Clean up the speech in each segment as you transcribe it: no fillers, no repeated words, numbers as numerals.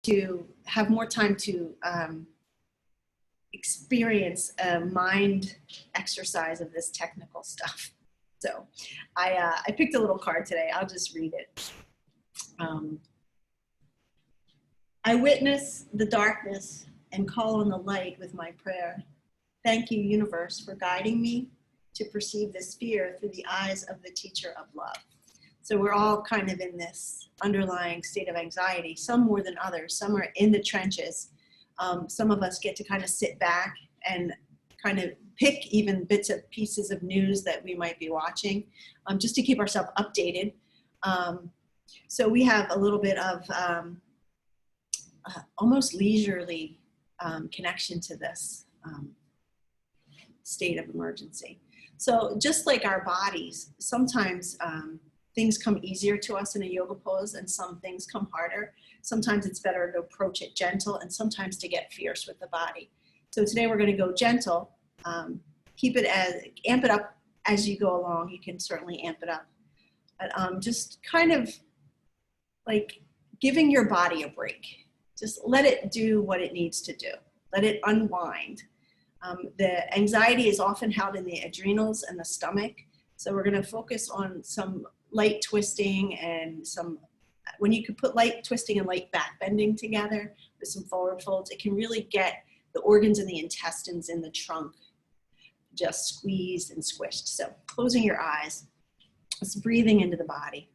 to have more time to experience a mind exercise of this technical stuff. So I picked a little card today. I'll just read it. I witness the darkness and call on the light with my prayer. Thank you, universe, for guiding me to perceive the sphere through the eyes of the teacher of love. So we're all kind of in this underlying state of anxiety, some more than others. Some are in the trenches. Some of us get to kind of sit back and kind of pick even bits of pieces of news that we might be watching, just to keep ourselves updated. So we have a little bit of almost leisurely connection to this state of emergency. So just like our bodies, sometimes things come easier to us in a yoga pose and some things come harder. Sometimes it's better to approach it gentle and sometimes to get fierce with the body. So today we're going to go gentle. Amp it up as you go along. You can certainly amp it up. But just kind of like giving your body a break. Just let it do what it needs to do. Let it unwind. The anxiety is often held in the adrenals and the stomach. So we're going to focus on some light twisting and when you can put light twisting and light back bending together with some forward folds, it can really get the organs and the intestines in the trunk just squeezed and squished. So closing your eyes, just breathing into the body.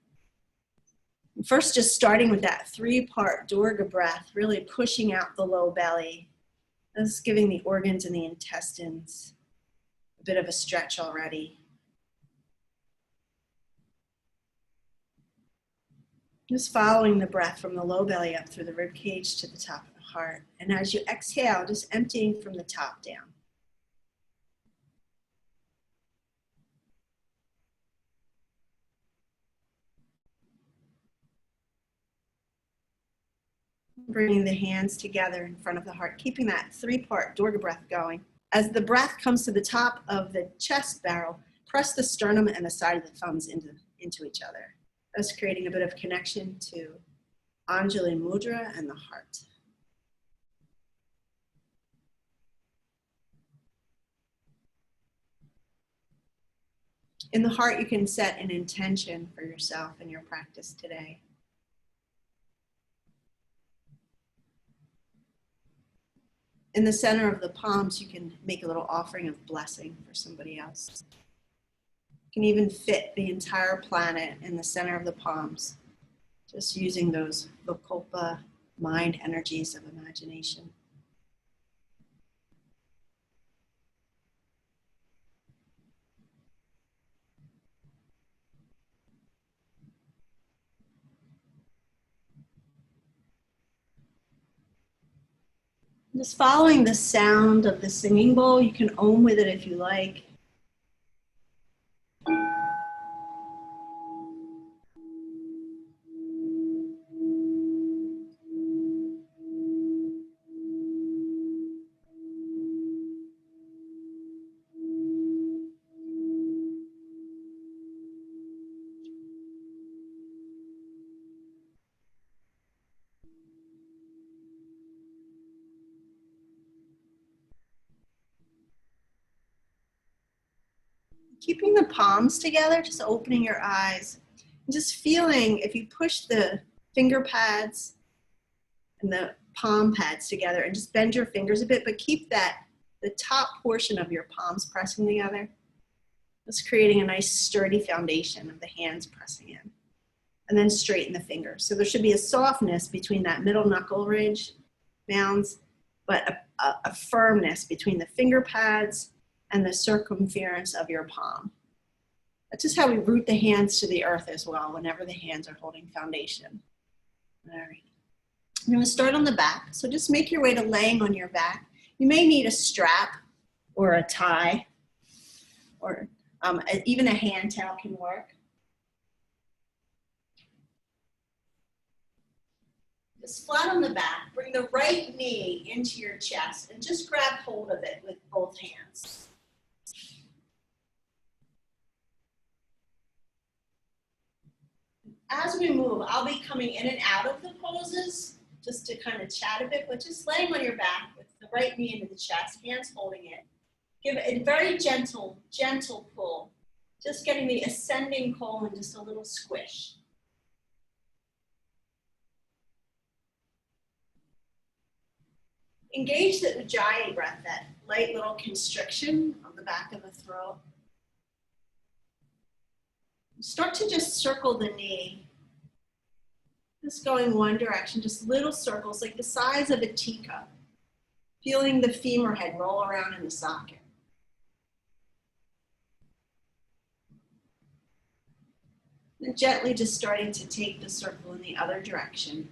First, just starting with that 3-part Durga breath, really pushing out the low belly. Just giving the organs and the intestines a bit of a stretch already. Just following the breath from the low belly up through the rib cage to the top of the heart. And as you exhale, just emptying from the top down. Bringing the hands together in front of the heart, keeping that 3-part Durga breath going. As the breath comes to the top of the chest barrel, press the sternum and the side of the thumbs into each other, thus creating a bit of connection to Anjali Mudra and the heart. In the heart, you can set an intention for yourself and your practice today. In the center of the palms, you can make a little offering of blessing for somebody else. You can even fit the entire planet in the center of the palms, just using those Vikalpa mind energies of imagination. Just following the sound of the singing bowl, you can Om with it if you like. Keeping the palms together, just opening your eyes, and just feeling if you push the finger pads and the palm pads together and just bend your fingers a bit, but keep the top portion of your palms pressing together. Just creating a nice sturdy foundation of the hands pressing in. And then straighten the fingers. So there should be a softness between that middle knuckle ridge mounds, but a firmness between the finger pads and the circumference of your palm. That's just how we root the hands to the earth as well, whenever the hands are holding foundation. All right. I'm going to start on the back. So just make your way to laying on your back. You may need a strap or a tie, or even a hand towel can work. Just flat on the back, bring the right knee into your chest and just grab hold of it with both hands. As we move, I'll be coming in and out of the poses. just to kind of chat a bit, but just laying on your back with the right knee into the chest, hands holding it. Give it a very gentle, gentle pull. Just getting the ascending colon, just a little squish. Engage the Ujjayi breath, that light little constriction on the back of the throat. Start to just circle the knee. Just going one direction, just little circles like the size of a teacup. Feeling the femur head roll around in the socket. And gently just starting to take the circle in the other direction.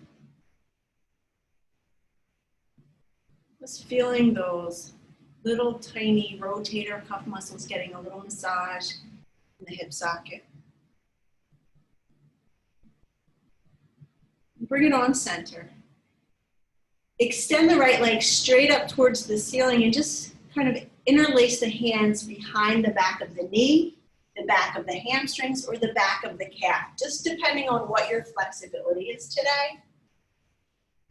Just feeling those little tiny rotator cuff muscles getting a little massage in the hip socket. Bring it on center. Extend the right leg straight up towards the ceiling and just kind of interlace the hands behind the back of the knee, the back of the hamstrings, or the back of the calf, just depending on what your flexibility is today.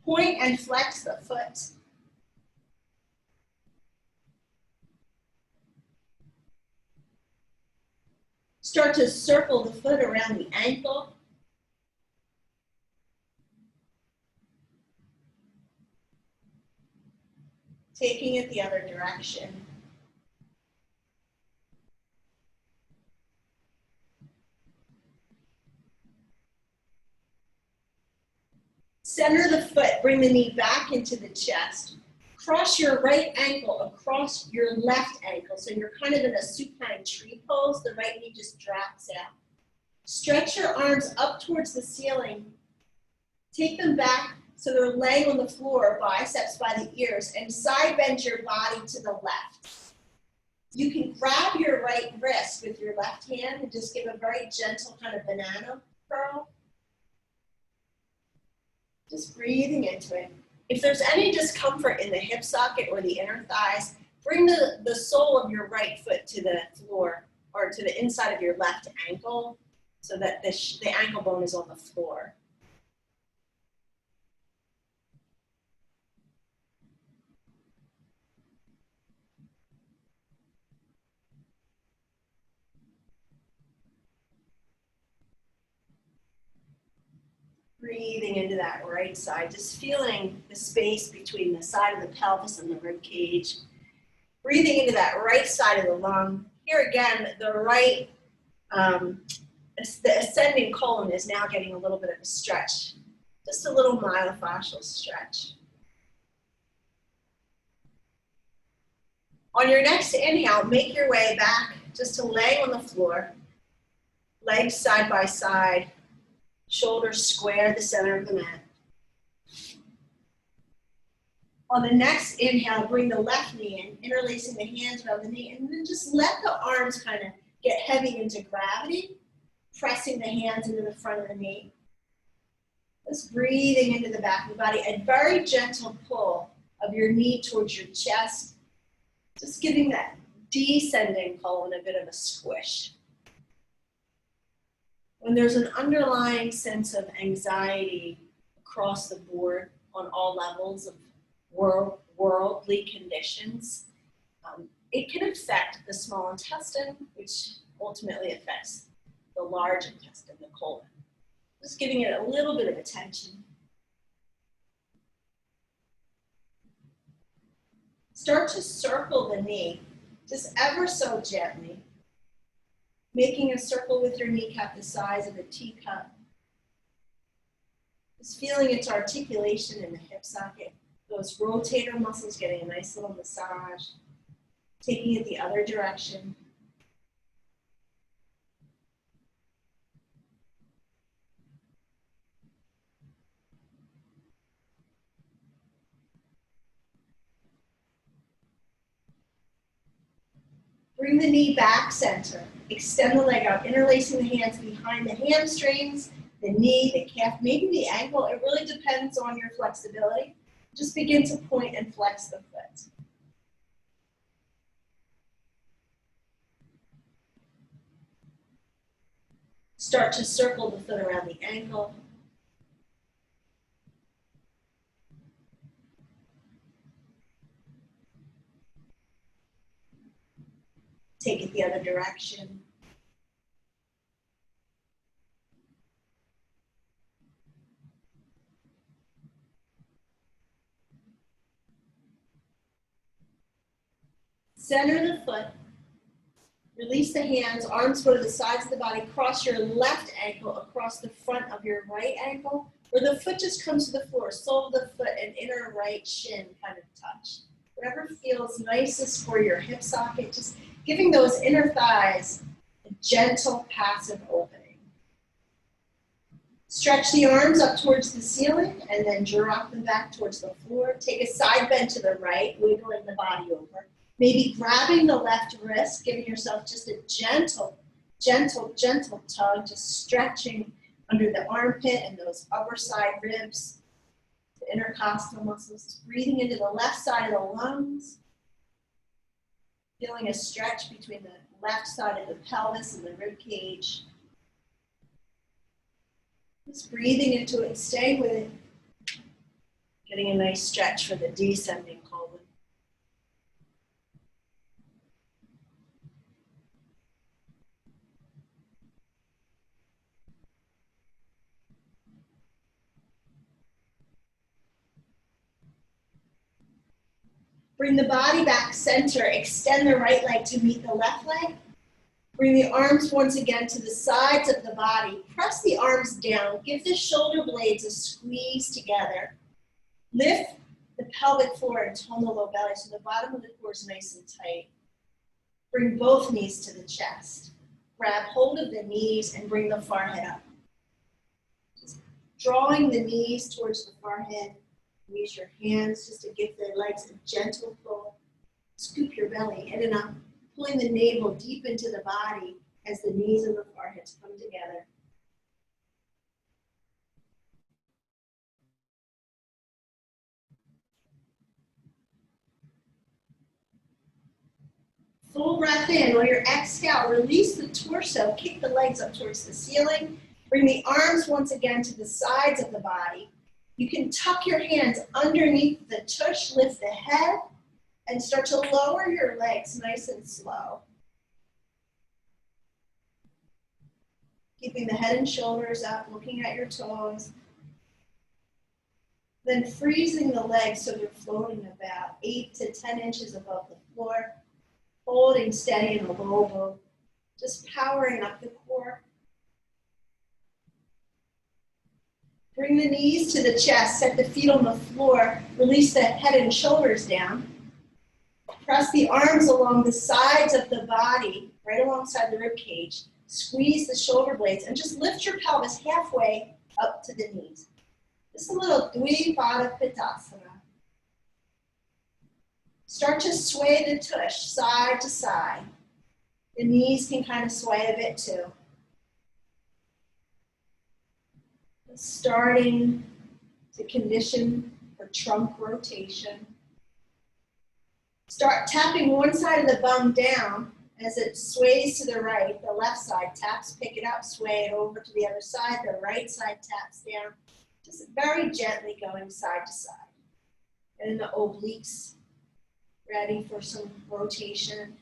Point and flex the foot. Start to circle the foot around the ankle. Taking it the other direction. Center the foot, bring the knee back into the chest. Cross your right ankle across your left ankle. So you're kind of in a supine tree pose. The right knee just drops out. Stretch your arms up towards the ceiling. Take them back so they're laying on the floor, biceps by the ears, and side bend your body to the left. You can grab your right wrist with your left hand and just give a very gentle kind of banana curl. Just breathing into it. If there's any discomfort in the hip socket or the inner thighs, bring the sole of your right foot to the floor or to the inside of your left ankle so that the ankle bone is on the floor. Breathing into that right side, just feeling the space between the side of the pelvis and the rib cage. Breathing into that right side of the lung. Here again, the right, the ascending colon is now getting a little bit of a stretch. Just a little myofascial stretch. On your next inhale, make your way back just to lay on the floor. Legs side by side. Shoulders square the center of the mat. On the next inhale, bring the left knee in, interlacing the hands around the knee, and then just let the arms kind of get heavy into gravity, pressing the hands into the front of the knee. Just breathing into the back of the body, a very gentle pull of your knee towards your chest, just giving that descending colon a bit of a squish. When there's an underlying sense of anxiety across the board on all levels of worldly conditions, it can affect the small intestine, which ultimately affects the large intestine, the colon. Just giving it a little bit of attention. Start to circle the knee, just ever so gently. Making a circle with your kneecap the size of a teacup. Just feeling its articulation in the hip socket. Those rotator muscles getting a nice little massage. Taking it the other direction. Bring the knee back center. Extend the leg out, interlacing the hands behind the hamstrings, the knee, the calf, maybe the ankle. It really depends on your flexibility. Just begin to point and flex the foot. Start to circle the foot around the ankle. Take it the other direction. Center the foot. Release the hands, arms go to the sides of the body, cross your left ankle across the front of your right ankle, or the foot just comes to the floor, sole of the foot and inner right shin kind of touch. Whatever feels nicest for your hip socket, just giving those inner thighs a gentle, passive opening. Stretch the arms up towards the ceiling and then drop them back towards the floor. Take a side bend to the right, wiggling the body over. Maybe grabbing the left wrist, giving yourself just a gentle, gentle, gentle tug, just stretching under the armpit and those upper side ribs, the intercostal muscles. Breathing into the left side of the lungs. Feeling a stretch between the left side of the pelvis and the rib cage. Just breathing into it, staying with it. Getting a nice stretch for the descending colon. Bring the body back center. Extend the right leg to meet the left leg. Bring the arms once again to the sides of the body. Press the arms down. Give the shoulder blades a squeeze together. Lift the pelvic floor and tone the low belly so the bottom of the core is nice and tight. Bring both knees to the chest. Grab hold of the knees and bring the forehead up. Just drawing the knees towards the forehead. Use your hands just to give the legs a gentle pull. Scoop your belly in and up, pulling the navel deep into the body as the knees and the foreheads come together. Full breath in. On your exhale, release the torso, kick the legs up towards the ceiling. Bring the arms once again to the sides of the body. You can tuck your hands underneath the tush, lift the head, and start to lower your legs nice and slow. Keeping the head and shoulders up, looking at your toes. Then freezing the legs so they're floating about 8 to 10 inches above the floor. Holding steady in the low boat. Just powering up the core. Bring the knees to the chest, set the feet on the floor, release the head and shoulders down. Press the arms along the sides of the body, right alongside the rib cage. Squeeze the shoulder blades and just lift your pelvis halfway up to the knees. Just a little Dvipada Pitasana. Start to sway the tush side to side. The knees can kind of sway a bit too. Starting to condition for trunk rotation. Start tapping one side of the bum down as it sways to the right. The left side taps, pick it up, sway it over to the other side. The right side taps down. Just very gently going side to side. And the obliques ready for some rotation.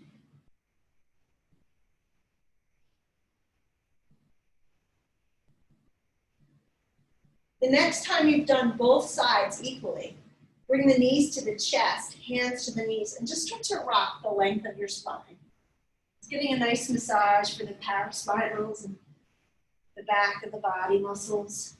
The next time you've done both sides equally, bring the knees to the chest, hands to the knees, and just start to rock the length of your spine. It's getting a nice massage for the paraspinals and the back of the body muscles.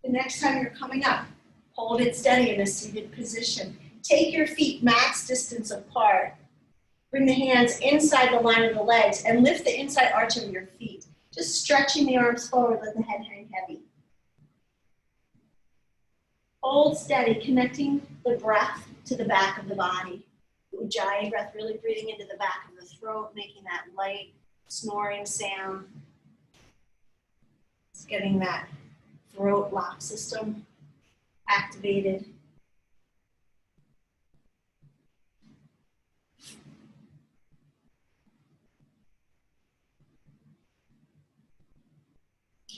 The next time you're coming up, hold it steady in a seated position. Take your feet max distance apart. Bring the hands inside the line of the legs and lift the inside arch of your feet. Just stretching the arms forward, let the head hang heavy. Hold steady, connecting the breath to the back of the body. Ujjayi breath, really breathing into the back of the throat, making that light snoring sound. It's getting that throat lock system activated.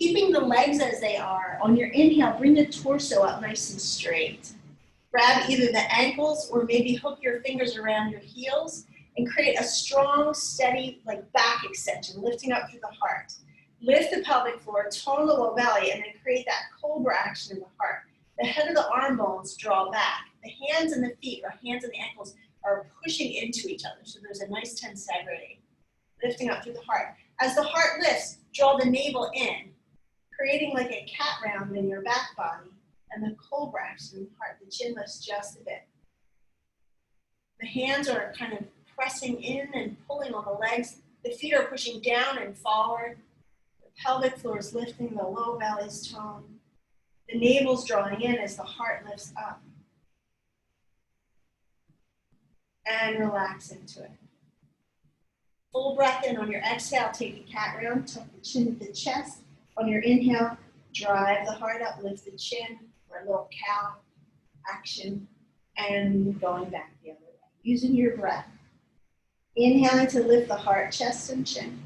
Keeping the legs as they are. On your inhale, bring the torso up nice and straight. Grab either the ankles or maybe hook your fingers around your heels and create a strong, steady, like back extension, lifting up through the heart. Lift the pelvic floor, tone the low belly, and then create that cobra action in the heart. The head of the arm bones draw back. The hands and the feet, or hands and the ankles, are pushing into each other. So there's a nice tense staggerate, lifting up through the heart. As the heart lifts, draw the navel in, creating like a cat round in your back body, and the cobra action in the heart. The chin lifts just a bit. The hands are kind of pressing in and pulling on the legs. The feet are pushing down and forward. The pelvic floor is lifting, the low belly's tone. The navel's drawing in as the heart lifts up. And relax into it. Full breath in. On your exhale, take the cat round, tuck the chin to the chest. On your inhale, drive the heart up, lift the chin, or a little cow action, and going back the other way. Using your breath. Inhaling to lift the heart, chest, and chin.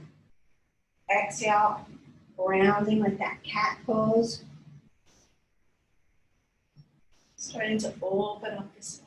Exhale, grounding like that cat pose. Starting to open up the spine.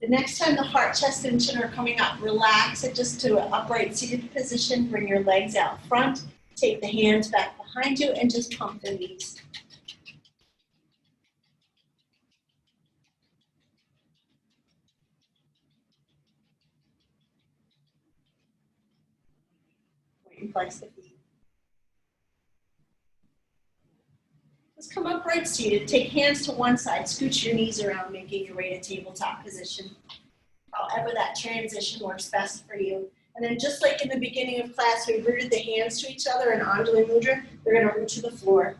The next time the heart, chest, and chin are coming up, relax it just to an upright seated position. Bring your legs out front. Take the hands back behind you and just pump the knees. And flex the feet. Let's come upright seated. Take hands to one side. Scooch your knees around, making your way to tabletop position. However that transition works best for you. And then just like in the beginning of class, we rooted the hands to each other in Anjali Mudra. We're going to root to the floor.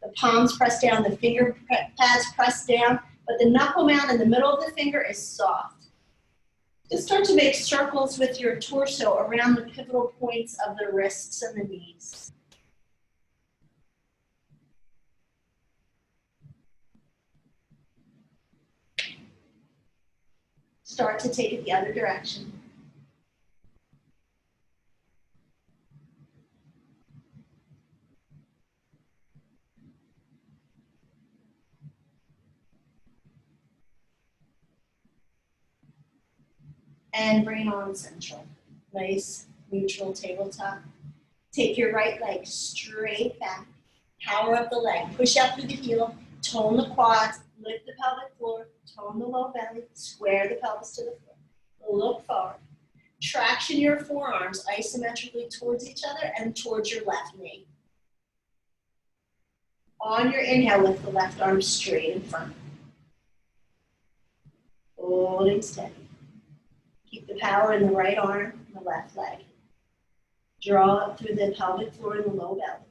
The palms press down, the finger pads press down, but the knuckle mound in the middle of the finger is soft. Just start to make circles with your torso around the pivotal points of the wrists and the knees. Start to take it the other direction. And bring it on central. Nice, neutral tabletop. Take your right leg straight back. Power up the leg. Push out through the heel. Tone the quads. Lift the pelvic floor. Tone the low belly. Square the pelvis to the floor. Look forward. Traction your forearms isometrically towards each other and towards your left knee. On your inhale, lift the left arm straight in front. Holding steady. Keep the power in the right arm and the left leg. Draw up through the pelvic floor and the low belly.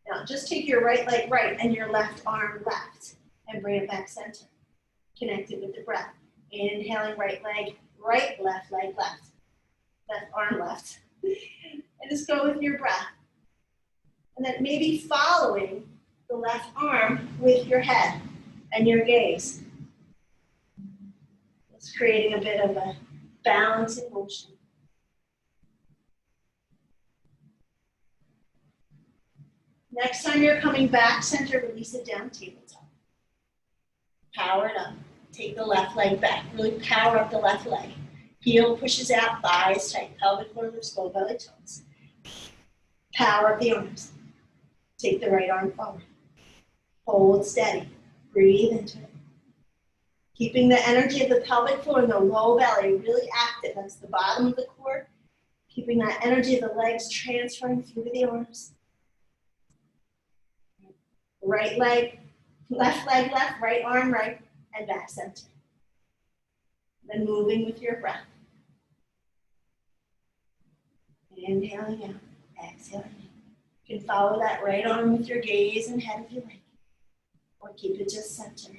Now just take your right leg right and your left arm left and bring it back center. Connect it with the breath. Inhaling right leg right, left leg left. Left arm left. And just go with your breath. And then maybe following the left arm with your head and your gaze. It's creating a bit of a balancing motion. Next time you're coming back center, release it down, tabletop. Power it up. Take the left leg back. Really power up the left leg. Heel pushes out, thighs tight, pelvic floor lifts, low belly tones. Power up the arms. Take the right arm forward. Hold steady. Breathe into it. Keeping the energy of the pelvic floor and the low belly really active. That's the bottom of the core. Keeping that energy of the legs transferring through to the arms. Right leg, left, right arm right, and back center. Then moving with your breath. Inhaling out, exhaling in. You can follow that right arm with your gaze and head if you like, or keep it just center.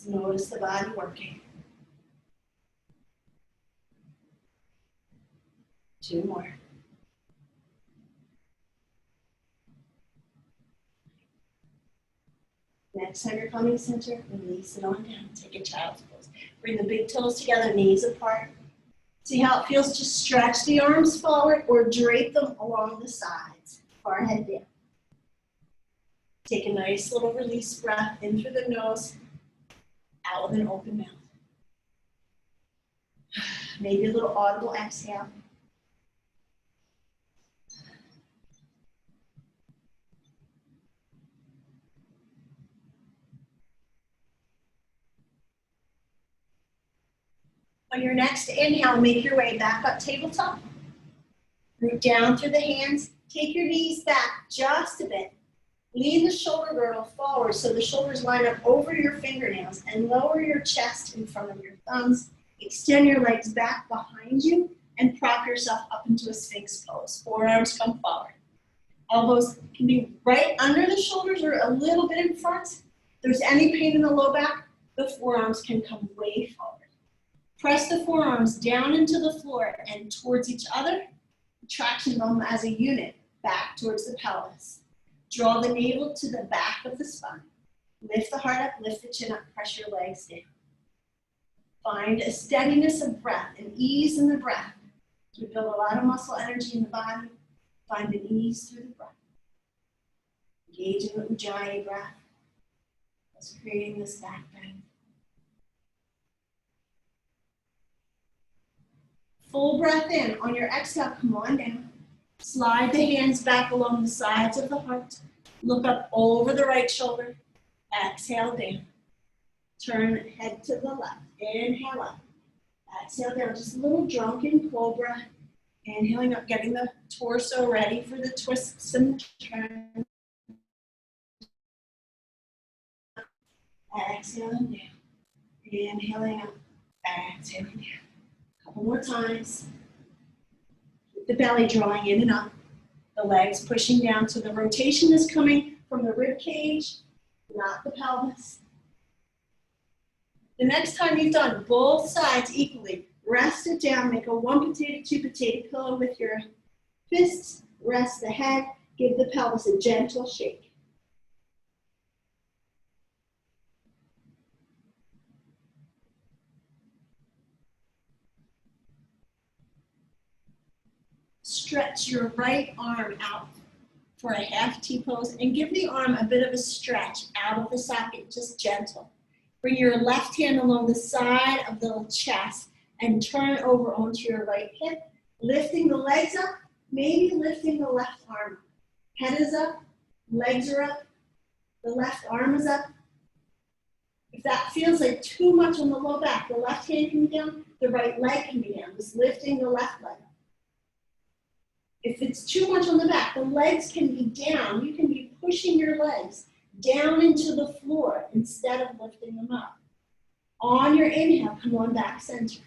Just notice the body working. 2 more. Next time you're coming center, release it on down. Take a child's pose. Bring the big toes together, knees apart. See how it feels to stretch the arms forward or drape them along the sides. Forehead down. Take a nice little release breath in through the nose, out with an open mouth. Maybe a little audible exhale. On your next inhale, make your way back up tabletop. Root down through the hands. Take your knees back just a bit. Lean the shoulder girdle forward so the shoulders line up over your fingernails and lower your chest in front of your thumbs. Extend your legs back behind you and prop yourself up into a Sphinx pose. Forearms come forward. Elbows can be right under the shoulders or a little bit in front. If there's any pain in the low back, the forearms can come way forward. Press the forearms down into the floor and towards each other. Traction them as a unit back towards the pelvis. Draw the navel to the back of the spine. Lift the heart up, lift the chin up, press your legs down. Find a steadiness of breath, an ease in the breath. We build a lot of muscle energy in the body. Find an ease through the breath. Engage in the Ujjayi breath. That's creating this back bend. Full breath in. On your exhale, come on down. Slide the hands back along the sides of the heart. Look up over the right shoulder. Exhale down. Turn head to the left. Inhale up. Exhale down. Just a little drunken cobra. Inhaling up, getting the torso ready for the twists and turns. Exhaling down. Inhaling up. Exhaling down. Couple more times. Keep the belly drawing in and up. The legs pushing down so the rotation is coming from the rib cage, not the pelvis. The next time you've done both sides equally, rest it down, make a 1 potato, 2 potato pillow with your fists, rest the head, give the pelvis a gentle shake. Stretch your right arm out for a half T-pose and give the arm a bit of a stretch out of the socket, just gentle. Bring your left hand along the side of the chest and turn over onto your right hip, lifting the legs up, maybe lifting the left arm up. Head is up, legs are up, the left arm is up. If that feels like too much on the low back, the left hand can be down, the right leg can be down, just lifting the left leg up. If it's too much on the back, the legs can be down. You can be pushing your legs down into the floor instead of lifting them up. On your inhale, come on back center.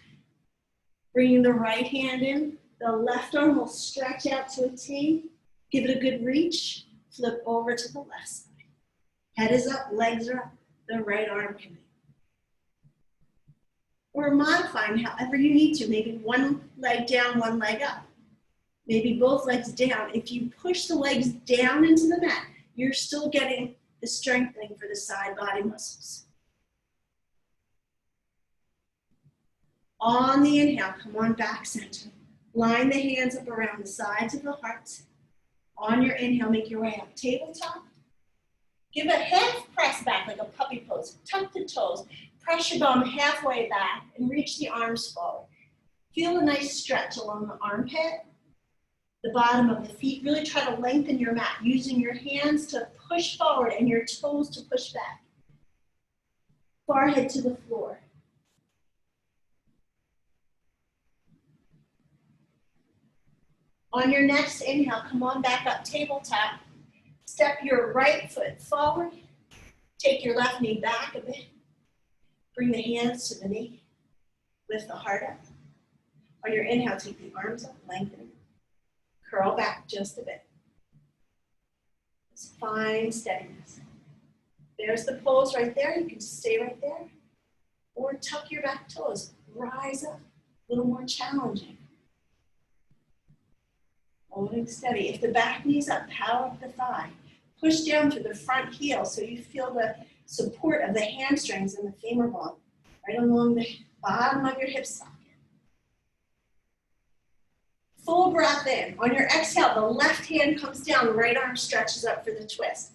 Bringing the right hand in, the left arm will stretch out to a T. Give it a good reach. Flip over to the left side. Head is up, legs are up. The right arm can be. Or modifying however you need to. Maybe one leg down, one leg up. Maybe both legs down. If you push the legs down into the mat, you're still getting the strengthening for the side body muscles. On the inhale, come on back center. Line the hands up around the sides of the heart. On your inhale, make your way up tabletop. Give a half press back like a puppy pose. Tuck the toes. Press your bum halfway back and reach the arms forward. Feel a nice stretch along the armpit. The bottom of the feet, really try to lengthen your mat, using your hands to push forward and your toes to push back. Forehead to the floor. On your next inhale, come on back up tabletop. Step your right foot forward. Take your left knee back a bit. Bring the hands to the knee. Lift the heart up. On your inhale, take the arms up, lengthen. Curl back just a bit. Just find steadiness. There's the pose right there. You can just stay right there. Or tuck your back toes, rise up, a little more challenging. Holding steady. If the back knee's up, power up the thigh. Push down through the front heel so you feel the support of the hamstrings and the femur bone right along the bottom of your hip socket. Full breath in. On your exhale, the left hand comes down, right arm stretches up for the twist.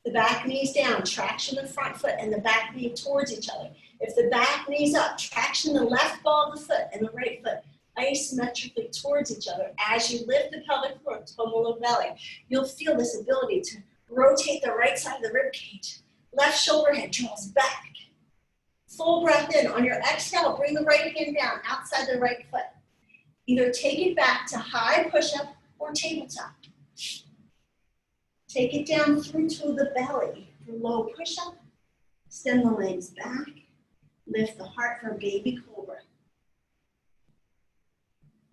The back knee's down, traction the front foot and the back knee towards each other. If the back knee's up, traction the left ball of the foot and the right foot asymmetrically towards each other. As you lift the pelvic floor, total low belly, you'll feel this ability to rotate the right side of the rib cage. Left shoulder head draws back. Full breath in. On your exhale, bring the right hand down outside the right foot. Either take it back to high push-up or tabletop. Take it down through to the belly for low push-up. Extend the legs back. Lift the heart for baby cobra.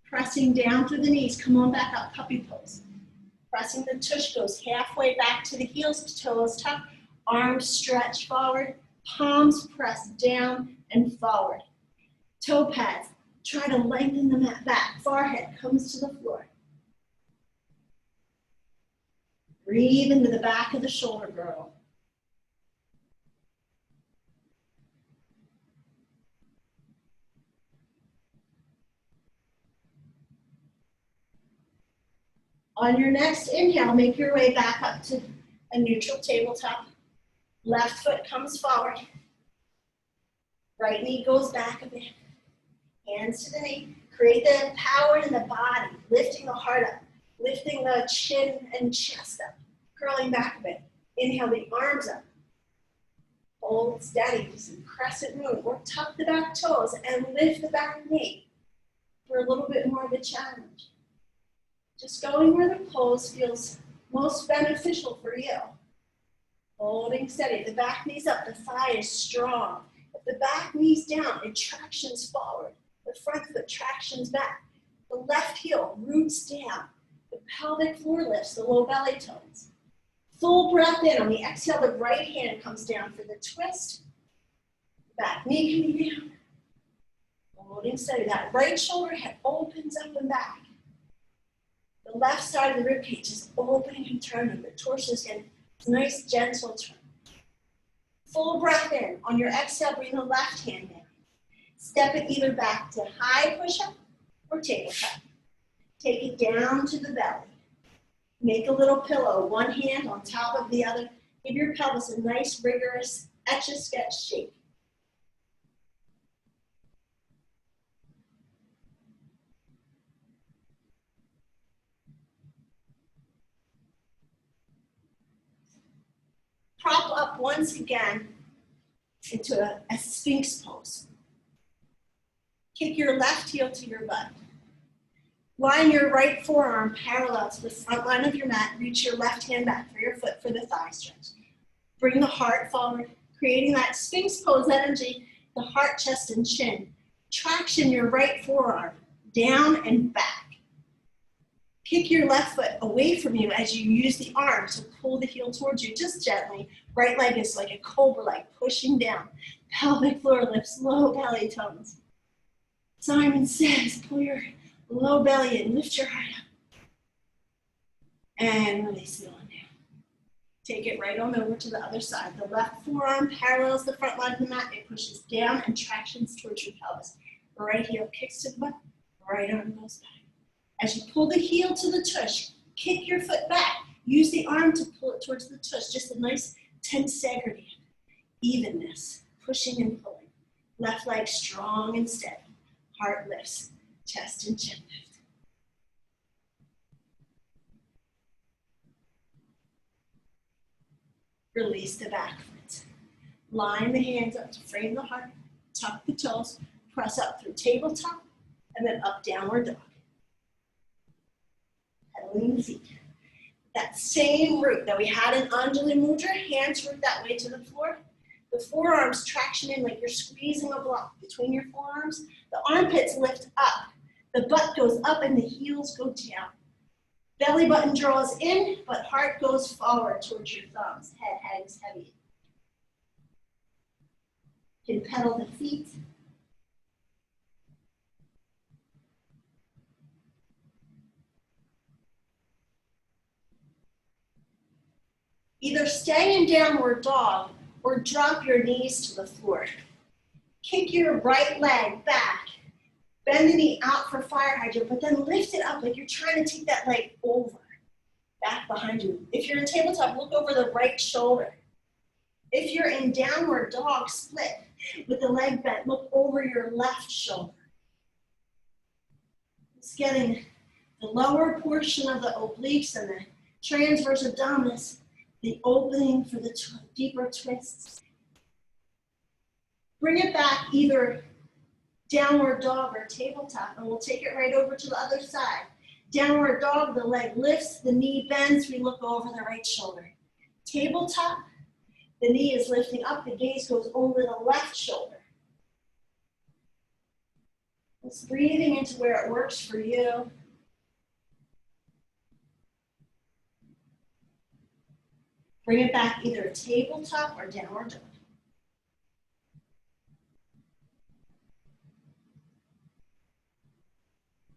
Pressing down through the knees. Come on back up, puppy pose. Pressing the tush goes halfway back to the heels, toes tuck. Arms stretch forward. Palms press down and forward. Toe pads. Try to lengthen the mat back. Forehead comes to the floor. Breathe into the back of the shoulder girdle. On your next inhale, make your way back up to a neutral tabletop. Left foot comes forward. Right knee goes back a bit. Hands to the knee. Create the power in the body, lifting the heart up, lifting the chin and chest up, curling back a bit. Inhale the arms up. Hold steady, just a crescent moon, or tuck the back toes and lift the back knee for a little bit more of a challenge. Just going where the pose feels most beneficial for you. Holding steady, the back knee's up, the thigh is strong. If the back knee's down, it tractions forward. The front foot tractions back. The left heel roots down. The pelvic floor lifts, the low belly tones. Full breath in. On the exhale, the right hand comes down for the twist. Back knee can be down. Holding steady. That right shoulder head opens up and back. The left side of the rib cage is opening and turning. The torso is getting a nice gentle turn. Full breath in. On your exhale, bring the left hand down. Step it either back to high push-up or tabletop. Take it down to the belly. Make a little pillow, one hand on top of the other. Give your pelvis a nice, rigorous Etch-a-Sketch shape. Prop up once again into a Sphinx pose. Kick your left heel to your butt. Line your right forearm parallel to the front line of your mat. Reach your left hand back for your foot for the thigh stretch. Bring the heart forward, creating that Sphinx pose energy, the heart, chest, and chin. Traction your right forearm down and back. Kick your left foot away from you as you use the arm to pull the heel towards you, just gently. Right leg is like a cobra, like pushing down. Pelvic floor lifts, low belly tones. Simon says, pull your low belly in, lift your heart up. And release it on down. Take it right on over to the other side. The left forearm parallels the front line of the mat. It pushes down and tractions towards your pelvis. Right heel kicks to the butt, right arm goes back. As you pull the heel to the tush, kick your foot back. Use the arm to pull it towards the tush. Just a nice tensegrity, evenness, pushing and pulling. Left leg strong and steady. Heart lifts, chest and chin lift. Release the back foot. Line the hands up to frame the heart. Tuck the toes. Press up through tabletop and then up downward dog. Pedaling the feet. That same root that we had in Anjali Mudra, hands root that way to the floor. The forearms traction in like you're squeezing a block between your forearms. The armpits lift up. The butt goes up and the heels go down. Belly button draws in, but heart goes forward towards your thumbs. Head hangs heavy. You can pedal the feet. Either stay in downward dog or drop your knees to the floor. Kick your right leg back. Bend the knee out for fire hydrant, but then lift it up like you're trying to take that leg over, back behind you. If you're in tabletop, look over the right shoulder. If you're in downward dog, split with the leg bent, look over your left shoulder. It's getting the lower portion of the obliques and the transverse abdominis, the opening for the deeper twists. Bring it back either downward dog or tabletop, and we'll take it right over to the other side. Downward dog, the leg lifts, the knee bends, we look over the right shoulder. Tabletop, the knee is lifting up, the gaze goes over the left shoulder. It's breathing into where it works for you. Bring it back either tabletop or downward dog.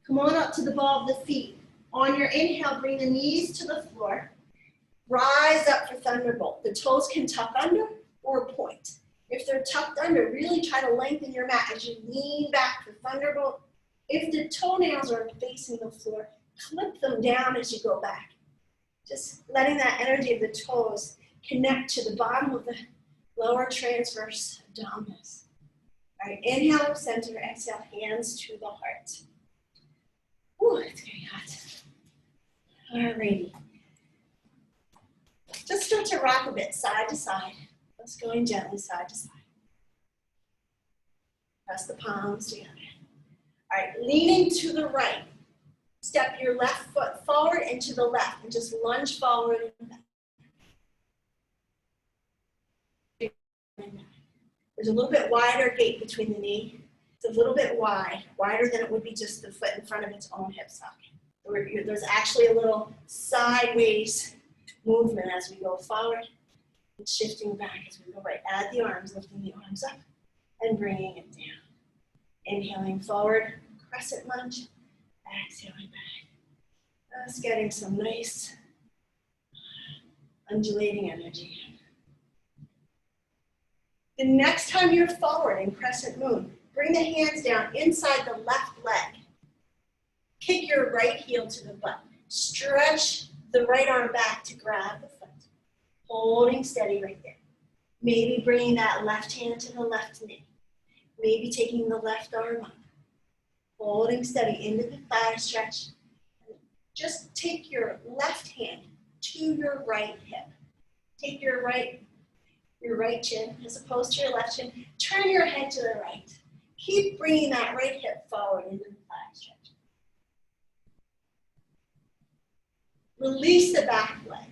Come on up to the ball of the feet. On your inhale, bring the knees to the floor. Rise up for thunderbolt. The toes can tuck under or point. If they're tucked under, really try to lengthen your mat as you lean back for thunderbolt. If the toenails are facing the floor, clip them down as you go back. Just letting that energy of the toes connect to the bottom of the lower transverse abdominis. All right, inhale up center, exhale, hands to the heart. Ooh, it's getting hot. All righty. Just start to rock a bit, side to side. Just going gently side to side. Press the palms together. All right, leaning to the right. Step your left foot forward and to the left and just lunge forward and back. There's a little bit wider gap between the knee. It's a little bit wide, wider than it would be just the foot in front of its own hip socket. There's actually a little sideways movement as we go forward and shifting back as we go right. Add the arms, lifting the arms up and bringing it down. Inhaling forward, crescent lunge. Exhaling back. Just getting some nice undulating energy. The next time you're forward in crescent moon, bring the hands down inside the left leg. Kick your right heel to the butt. Stretch the right arm back to grab the foot. Holding steady right there. Maybe bringing that left hand to the left knee. Maybe taking the left arm up. Holding steady into the thigh stretch. Just take your left hand to your right hip. Take your right chin as opposed to your left chin. Turn your head to the right. Keep bringing that right hip forward into the thigh stretch. Release the back leg.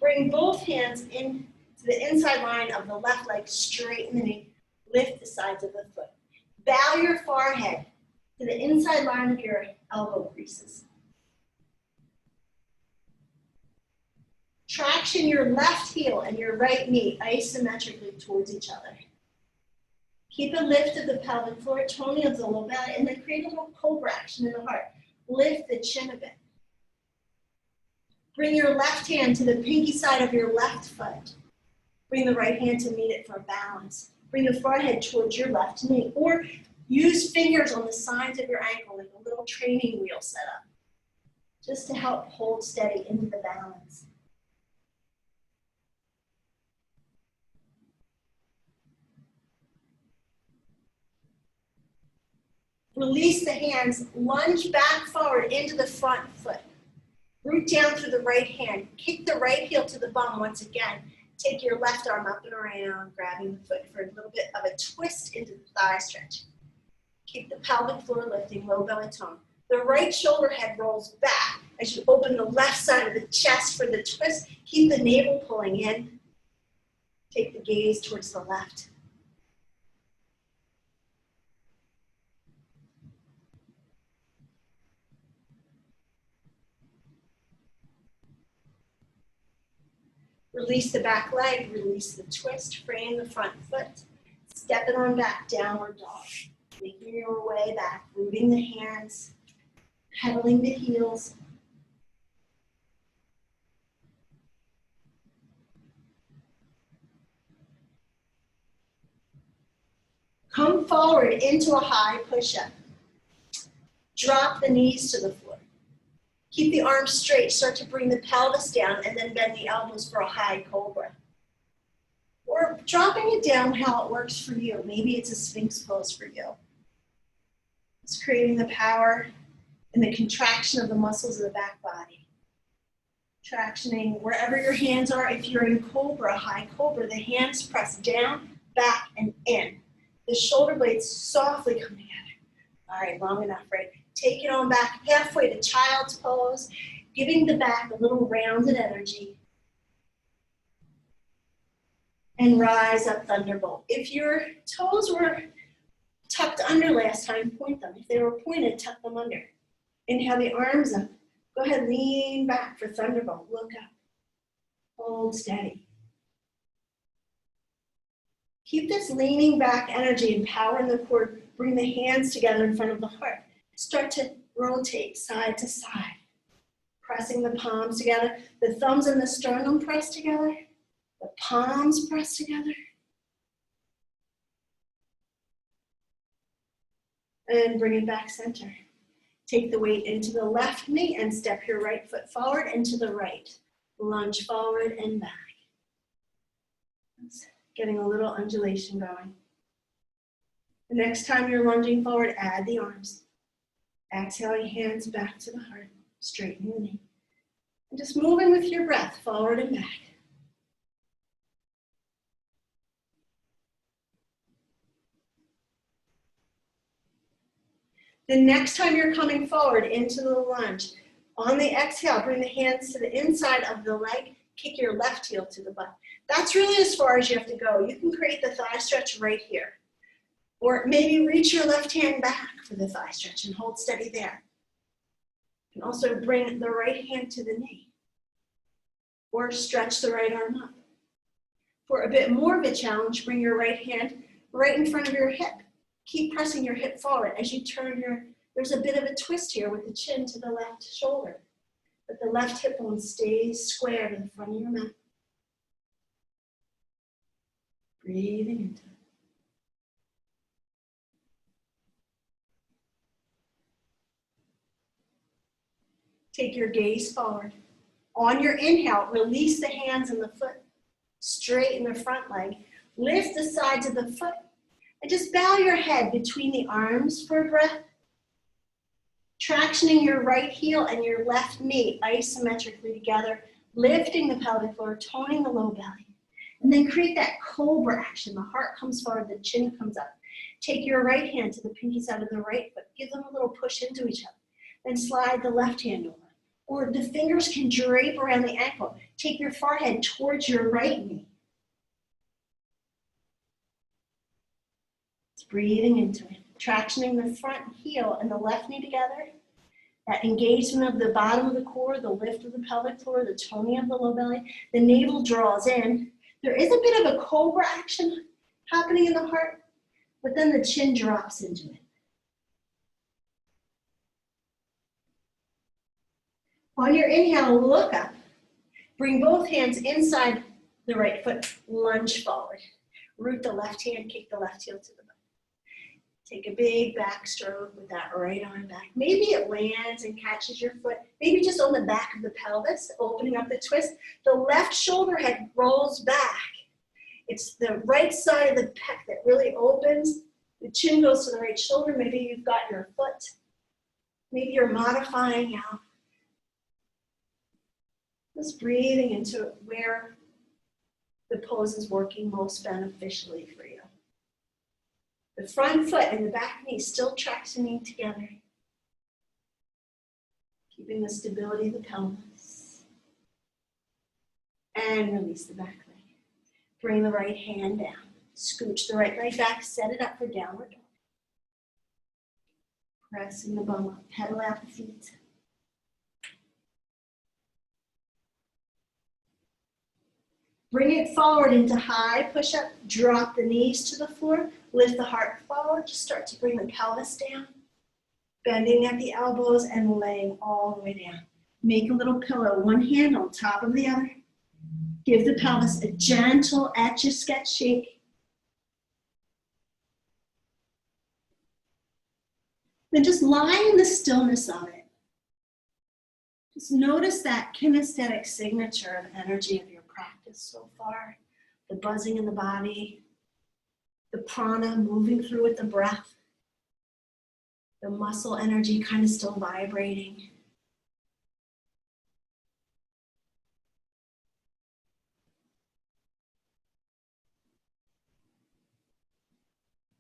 Bring both hands in to the inside line of the left leg, straighten the knee, lift the sides of the foot. Bow your forehead to the inside line of your elbow creases. Traction your left heel and your right knee isometrically towards each other. Keep a lift of the pelvic floor, toning of the low belly, and then create a little cobra action in the heart. Lift the chin a bit. Bring your left hand to the pinky side of your left foot. Bring the right hand to meet it for balance. Bring the forehead towards your left knee, or use fingers on the sides of your ankle like a little training wheel set up, just to help hold steady into the balance. Release the hands, lunge back forward into the front foot. Root down through the right hand. Kick the right heel to the bum once again. Take your left arm up and around, grabbing the foot for a little bit of a twist into the thigh stretch. Keep the pelvic floor lifting, low belly tone. The right shoulder head rolls back as you open the left side of the chest for the twist. Keep the navel pulling in. Take the gaze towards the left. Release the back leg, release the twist, frame the front foot. Stepping on back, downward dog. Making your way back, rooting the hands, pedaling the heels. Come forward into a high push-up. Drop the knees to the floor. Keep the arms straight. Start to bring the pelvis down and then bend the elbows for a high cobra. Or dropping it down how it works for you. Maybe it's a Sphinx pose for you. It's creating the power and the contraction of the muscles of the back body. Tractioning wherever your hands are. If you're in cobra, high cobra, the hands press down, back, and in. The shoulder blades softly come together. All right, long enough, right? Take it on back halfway to child's pose, giving the back a little rounded energy. And rise up, thunderbolt. If your toes were tucked under last time, point them. If they were pointed, tuck them under. Inhale the arms up. Go ahead, lean back for thunderbolt. Look up. Hold steady. Keep this leaning back energy and power in the core. Bring the hands together in front of the heart. Start to rotate side to side. Pressing the palms together. The thumbs and the sternum press together. The palms press together. And bring it back center. Take the weight into the left knee and step your right foot forward into the right. Lunge forward and back. Getting a little undulation going. The next time you're lunging forward, add the arms. Exhale your hands back to the heart, straighten the knee. And just moving with your breath, forward and back. The next time you're coming forward into the lunge, on the exhale, bring the hands to the inside of the leg, kick your left heel to the butt. That's really as far as you have to go. You can create the thigh stretch right here. Or maybe reach your left hand back for the thigh stretch and hold steady there. You can also bring the right hand to the knee. Or stretch the right arm up. For a bit more of a challenge, bring your right hand right in front of your hip. Keep pressing your hip forward as you turn there's a bit of a twist here with the chin to the left shoulder. But the left hip bone stays square to the front of your mat. Breathing into it. Take your gaze forward. On your inhale, release the hands and the foot. Straighten the front leg. Lift the sides of the foot. And just bow your head between the arms for a breath. Tractioning your right heel and your left knee isometrically together. Lifting the pelvic floor, toning the low belly. And then create that cobra action. The heart comes forward, the chin comes up. Take your right hand to the pinky side of the right foot. Give them a little push into each other. Then slide the left hand over. Or the fingers can drape around the ankle. Take your forehead towards your right knee. It's breathing into it. Tractioning the front heel and the left knee together. That engagement of the bottom of the core, the lift of the pelvic floor, the toning of the low belly. The navel draws in. There is a bit of a cobra action happening in the heart, but then the chin drops into it. On your inhale, look up. Bring both hands inside the right foot, lunge forward. Root the left hand, kick the left heel to the butt. Take a big backstroke with that right arm back. Maybe it lands and catches your foot, maybe just on the back of the pelvis, opening up the twist. The left shoulder head rolls back. It's the right side of the pec that really opens. The chin goes to the right shoulder. Maybe you've got your foot. Maybe you're modifying out. Just breathing into where the pose is working most beneficially for you. The front foot and the back knee still tractioning together. Keeping the stability of the pelvis. And release the back leg. Bring the right hand down. Scooch the right leg back, set it up for downward dog. Pressing the bum up, pedal out the feet. Bring it forward into high push-up. Drop the knees to the floor. Lift the heart forward. Just start to bring the pelvis down. Bending at the elbows and laying all the way down. Make a little pillow, one hand on top of the other. Give the pelvis a gentle etch-a-sketch shake. Then just lie in the stillness of it. Just notice that kinesthetic signature of energy of your practice so far. The buzzing in the body, the prana moving through with the breath, the muscle energy kind of still vibrating.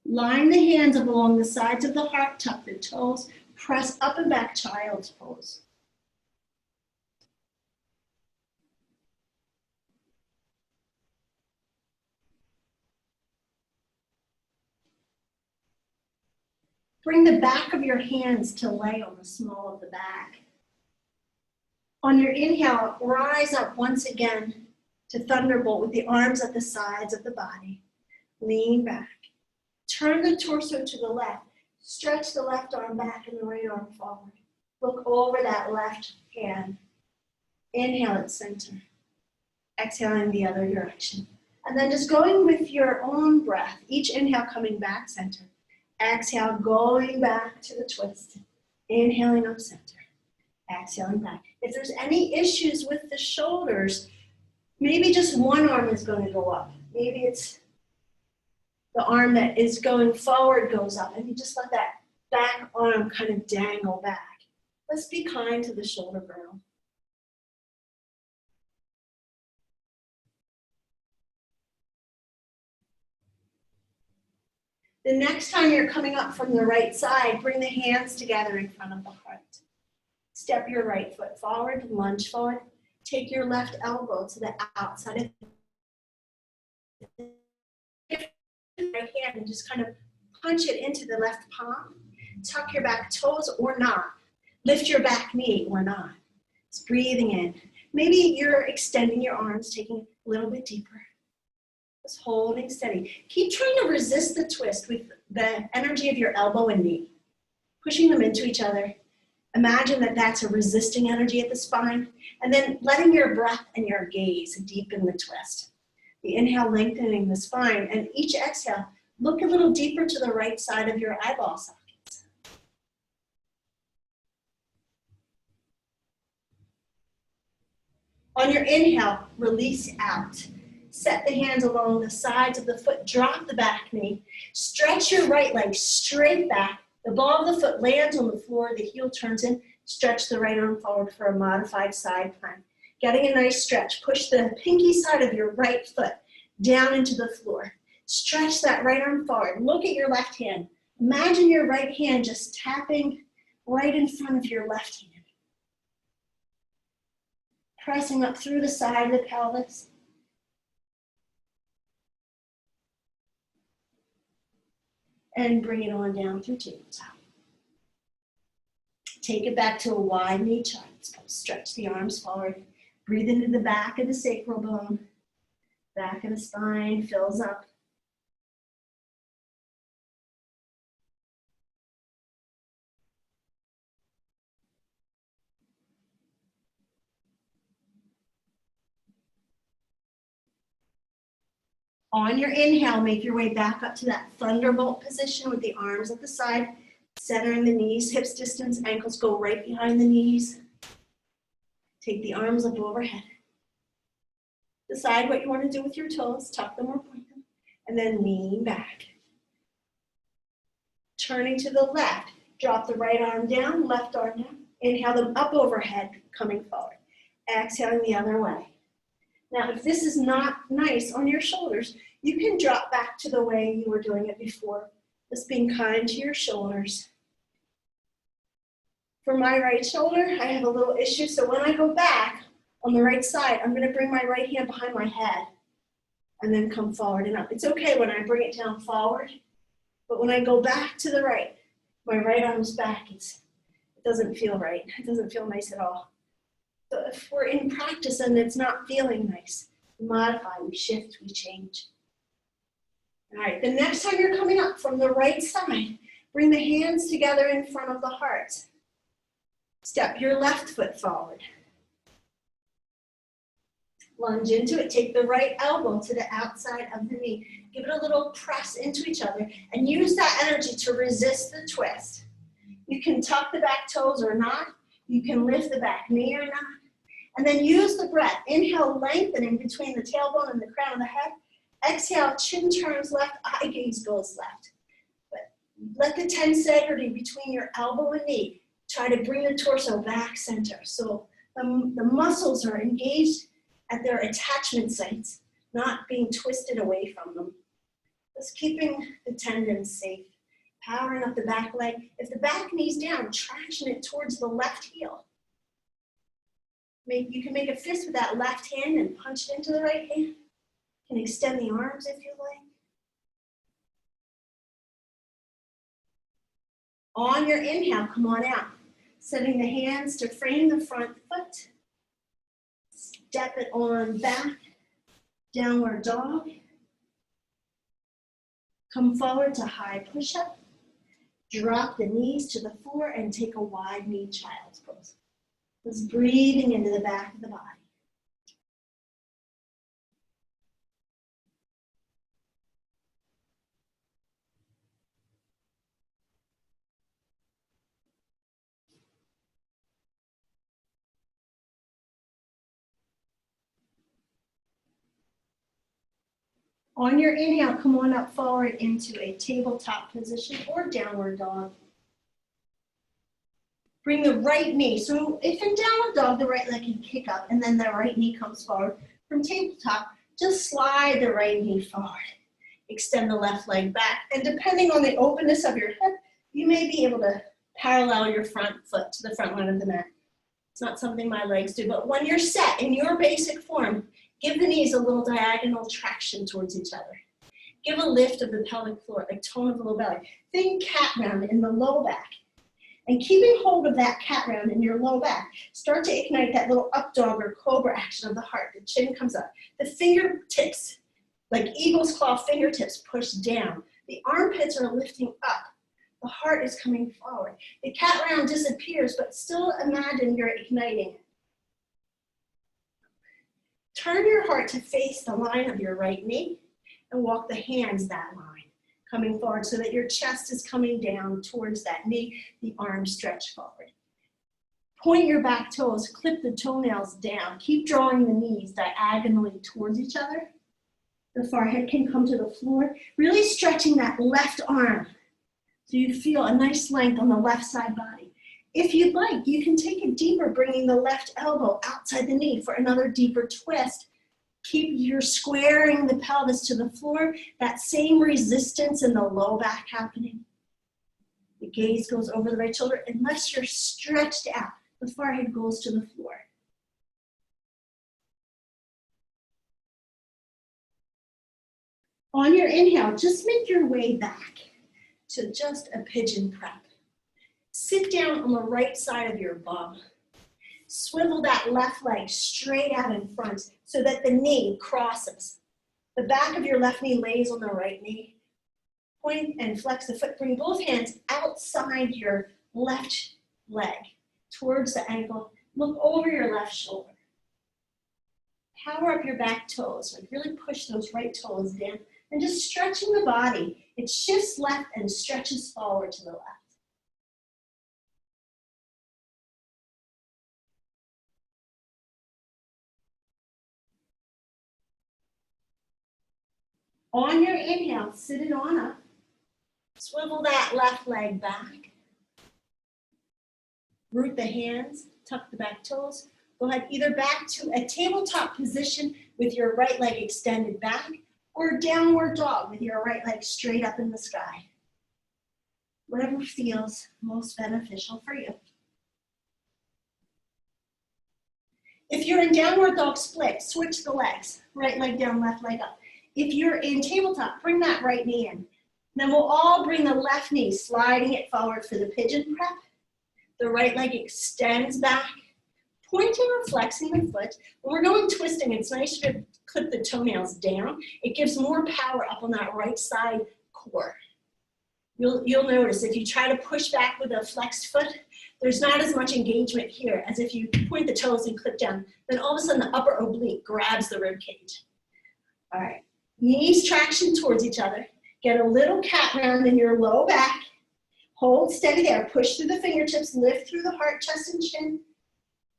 Line the hands up along the sides of the heart, tuck the toes, press up and back, child's pose. Bring the back of your hands to lay on the small of the back. On your inhale, rise up once again to thunderbolt with the arms at the sides of the body. Lean back. Turn the torso to the left. Stretch the left arm back and the right arm forward. Look over that left hand. Inhale at center. Exhaling the other direction. And then just going with your own breath. Each inhale coming back center. Exhale, going back to the twist. Inhaling up center. Exhaling back. If there's any issues with the shoulders, maybe just one arm is going to go up. Maybe it's the arm that is going forward goes up, and you just let that back arm kind of dangle back. Let's be kind to the shoulder girdle. The next time you're coming up from the right side, bring the hands together in front of the heart. Step your right foot forward, lunge forward. Take your left elbow to the outside of the right hand and just kind of punch it into the left palm. Tuck your back toes or not. Lift your back knee or not. Just breathing in. Maybe you're extending your arms, taking it a little bit deeper. Just holding steady. Keep trying to resist the twist with the energy of your elbow and knee. Pushing them into each other. Imagine that that's a resisting energy at the spine. And then letting your breath and your gaze deepen the twist. The inhale, lengthening the spine, and each exhale, look a little deeper to the right side of your eyeball sockets. On your inhale, release out. Set the hands along the sides of the foot, drop the back knee, stretch your right leg straight back. The ball of the foot lands on the floor, the heel turns in, stretch the right arm forward for a modified side plank. Getting a nice stretch, push the pinky side of your right foot down into the floor. Stretch that right arm forward. Look at your left hand. Imagine your right hand just tapping right in front of your left hand. Pressing up through the side of the pelvis. And bring it on down through tabletop. Take it back to a wide knee child's pose. Stretch the arms forward. Breathe into the back of the sacral bone. Back of the spine fills up. On your inhale, make your way back up to that thunderbolt position with the arms at the side, centering the knees, hips distance, ankles go right behind the knees. Take the arms up overhead. Decide what you want to do with your toes, tuck them or point them, and then lean back. Turning to the left, drop the right arm down, left arm down. Inhale them up overhead, coming forward. Exhaling the other way. Now, if this is not nice on your shoulders, you can drop back to the way you were doing it before. Just being kind to your shoulders. For my right shoulder, I have a little issue, so when I go back on the right side, I'm going to bring my right hand behind my head and then come forward and up. It's okay when I bring it down forward, but when I go back to the right, my right arm's back, it doesn't feel right. It doesn't feel nice at all. So if we're in practice and it's not feeling nice, We modify, we shift, we change. All right, the next time you're coming up from the right side, bring the hands together in front of the heart. Step your left foot forward. Lunge into it. Take the right elbow to the outside of the knee. Give it a little press into each other and use that energy to resist the twist. You can tuck the back toes or not. You can lift the back knee or not. And then use the breath. Inhale, lengthening between the tailbone and the crown of the head. Exhale, chin turns left, eye gaze goes left. But let the tensegrity between your elbow and knee try to bring the torso back center. So the muscles are engaged at their attachment sites, not being twisted away from them. Just keeping the tendons safe. Powering up the back leg. If the back knee's down, traction it towards the left heel. You can make a fist with that left hand and punch it into the right hand. You can extend the arms if you like. On your inhale, come on out. Setting the hands to frame the front foot. Step it on back. Downward dog. Come forward to high push-up. Drop the knees to the floor and take a wide knee child's pose. Just breathing into the back of the body. On your inhale, come on up forward into a tabletop position or downward dog. Bring the right knee. So if in downward dog, the right leg can kick up and then the right knee comes forward. From tabletop, just slide the right knee forward. Extend the left leg back. And depending on the openness of your hip, you may be able to parallel your front foot to the front line of the mat. It's not something my legs do, but when you're set in your basic form, give the knees a little diagonal traction towards each other. Give a lift of the pelvic floor, a tone of the low belly. Think cat round in the low back. And keeping hold of that cat round in your low back, start to ignite that little up dog or cobra action of the heart. The chin comes up. The fingertips, like eagle's claw fingertips, push down. The armpits are lifting up. The heart is coming forward. The cat round disappears, but still imagine you're igniting it. Turn your heart to face the line of your right knee and walk the hands that line, coming forward so that your chest is coming down towards that knee, the arms stretch forward. Point your back toes, clip the toenails down. Keep drawing the knees diagonally towards each other. The forehead can come to the floor, really stretching that left arm so you feel a nice length on the left side body. If you'd like, you can take it deeper, bringing the left elbow outside the knee for another deeper twist. You're squaring the pelvis to the floor, that same resistance in the low back happening. The gaze goes over the right shoulder. Unless you're stretched out, the forehead goes to the floor. On your inhale, just make your way back to just a pigeon prep. Sit down on the right side of your bum. Swivel that left leg straight out in front so that the knee crosses. The back of your left knee lays on the right knee. Point and flex the foot. Bring both hands outside your left leg towards the ankle. Look over your left shoulder. Power up your back toes. Like really push those right toes down. And just stretching the body. It shifts left and stretches forward to the left. On your inhale, sit it on up. Swivel that left leg back. Root the hands, tuck the back toes. Go ahead, either back to a tabletop position with your right leg extended back, or downward dog with your right leg straight up in the sky. Whatever feels most beneficial for you. If you're in downward dog split, switch the legs. Right leg down, left leg up. If you're in tabletop, bring that right knee in. Then we'll all bring the left knee, sliding it forward for the pigeon prep. The right leg extends back. pointing or flexing the foot. When we're going twisting, it's nice to clip the toenails down. It gives more power up on that right side core. You'll notice if you try to push back with a flexed foot, there's not as much engagement here as if you point the toes and clip down. Then all of a sudden the upper oblique grabs the rib cage. All right, knees traction towards each other. Get a little cat round in your low back. Hold steady there. Push through the fingertips. Lift through the heart, chest, and chin.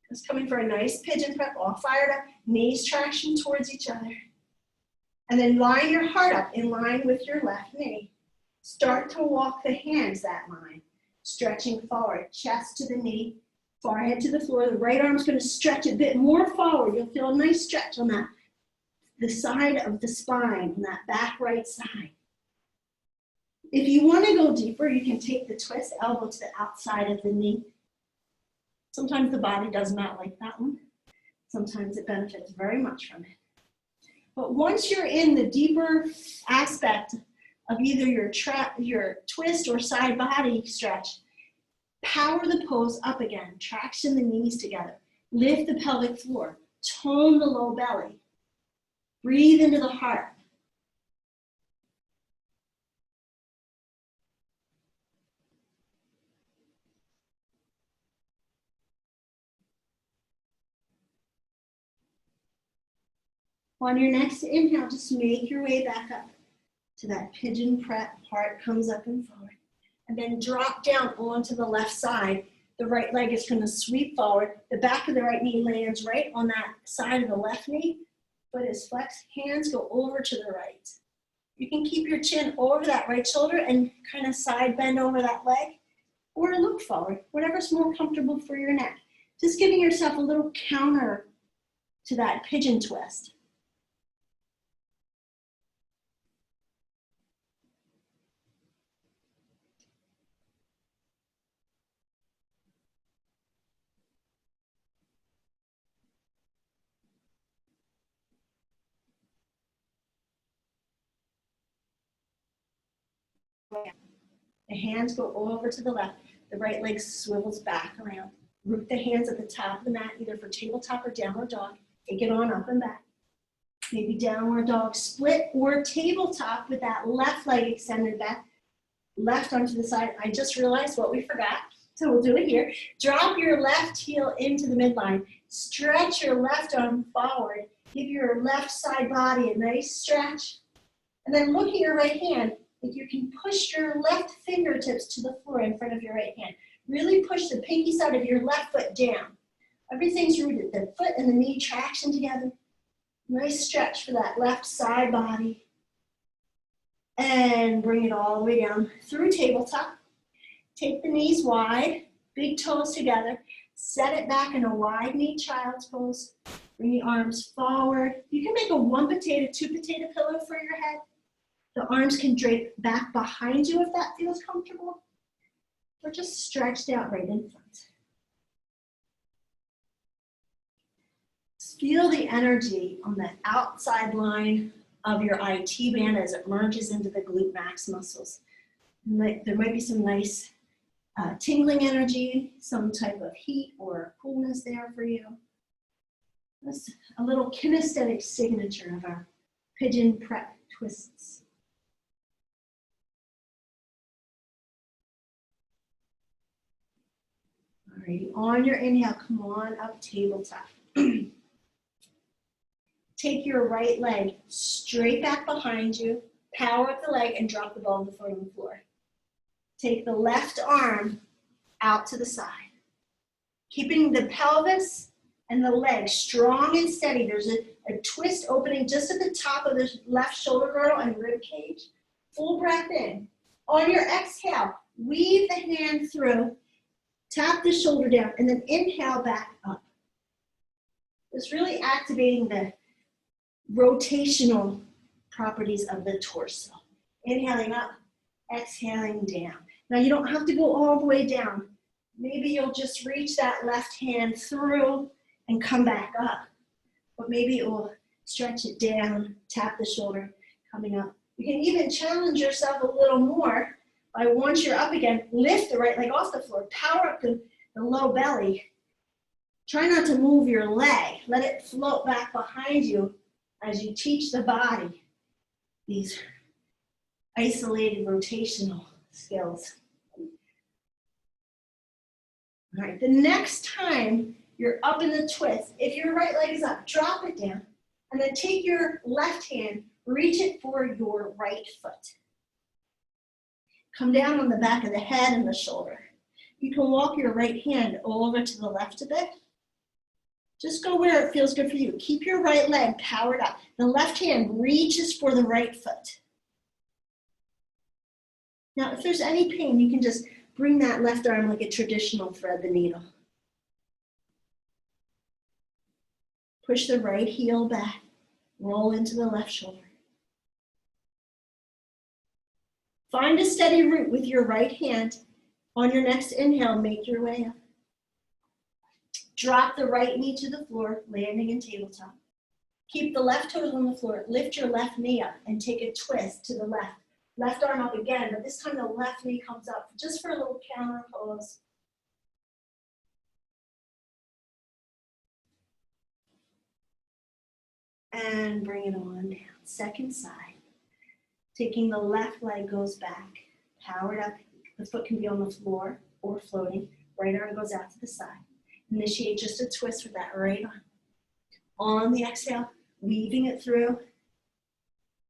Just coming for a nice pigeon prep, all fired up. Knees traction towards each other. And then line your heart up in line with your left knee. Start to walk the hands that line. Stretching forward, chest to the knee, forehead to the floor. The right arm's going to stretch a bit more forward. You'll feel a nice stretch on that, the side of the spine, on that back right side. If you want to go deeper, you can take the twist, elbow to the outside of the knee. Sometimes the body does not like that one. Sometimes it benefits very much from it. But once you're in the deeper aspect of either your twist or side body stretch, power the pose up again. Traction the knees together. Lift the pelvic floor. Tone the low belly. Breathe into the heart. On your next inhale, just make your way back up to that pigeon prep. Heart comes up and forward. And then drop down onto the left side. The right leg is going to sweep forward. The back of the right knee lands right on that side of the left knee. Foot is flexed. Hands go over to the right. You can keep your chin over that right shoulder and kind of side bend over that leg. Or look forward, whatever's more comfortable for your neck. Just giving yourself a little counter to that pigeon twist. The hands go over to the left. The right leg swivels back around. Root the hands at the top of the mat, either for tabletop or downward dog. Take it on up and back. Maybe downward dog split or tabletop with that left leg extended back. Left onto the side. I just realized what we forgot, so we'll do it here. Drop your left heel into the midline. Stretch your left arm forward. Give your left side body a nice stretch. And then look at your right hand. If you can push your left fingertips to the floor in front of your right hand. Really push the pinky side of your left foot down. Everything's rooted. The foot and the knee traction together. Nice stretch for that left side body. And bring it all the way down through tabletop. Take the knees wide, big toes together. Set it back in a wide knee child's pose. Bring the arms forward. You can make a 1 potato, 2 potato pillow for your head. The arms can drape back behind you if that feels comfortable, or just stretched out right in front. Feel the energy on the outside line of your IT band as it merges into the glute max muscles. There might be some nice tingling energy, some type of heat or coolness there for you. That's a little kinesthetic signature of our pigeon prep twists. Alrighty, on your inhale, come on up tabletop. Take your right leg straight back behind you, power up the leg and drop the ball of the foot on the floor. Take the left arm out to the side. Keeping the pelvis and the leg strong and steady. There's a twist opening just at the top of the left shoulder girdle and rib cage. Full breath in. On your exhale, weave the hand through. Tap the shoulder down and then inhale back up. It's really activating the rotational properties of the torso. Inhaling up, exhaling down. Now you don't have to go all the way down. Maybe you'll just reach that left hand through and come back up. But maybe it will stretch it down, tap the shoulder, coming up. You can even challenge yourself a little more. Once you're up again, lift the right leg off the floor, power up the low belly, Try not to move your leg. Let it float back behind you as you teach the body these isolated rotational skills. All right, the next time you're up in the twist, if your right leg is up, drop it down, and then take your left hand, reach it for your right foot. Come down on the back of the head and the shoulder. You can walk your right hand over to the left a bit. Just go where it feels good for you. Keep your right leg powered up. The left hand reaches for the right foot. Now, if there's any pain, you can just bring that left arm like a traditional thread the needle. Push the right heel back. Roll into the left shoulder. Find a steady root with your right hand. On your next inhale, make your way up. Drop the right knee to the floor, landing in tabletop. Keep the left toes on the floor. Lift your left knee up and take a twist to the left. Left arm up again, but this time the left knee comes up just for a little counter pose. And bring it on down. Second side. Taking the left leg goes back, powered up. The foot can be on the floor or floating. Right arm goes out to the side. Initiate just a twist with that right arm. On the exhale, weaving it through.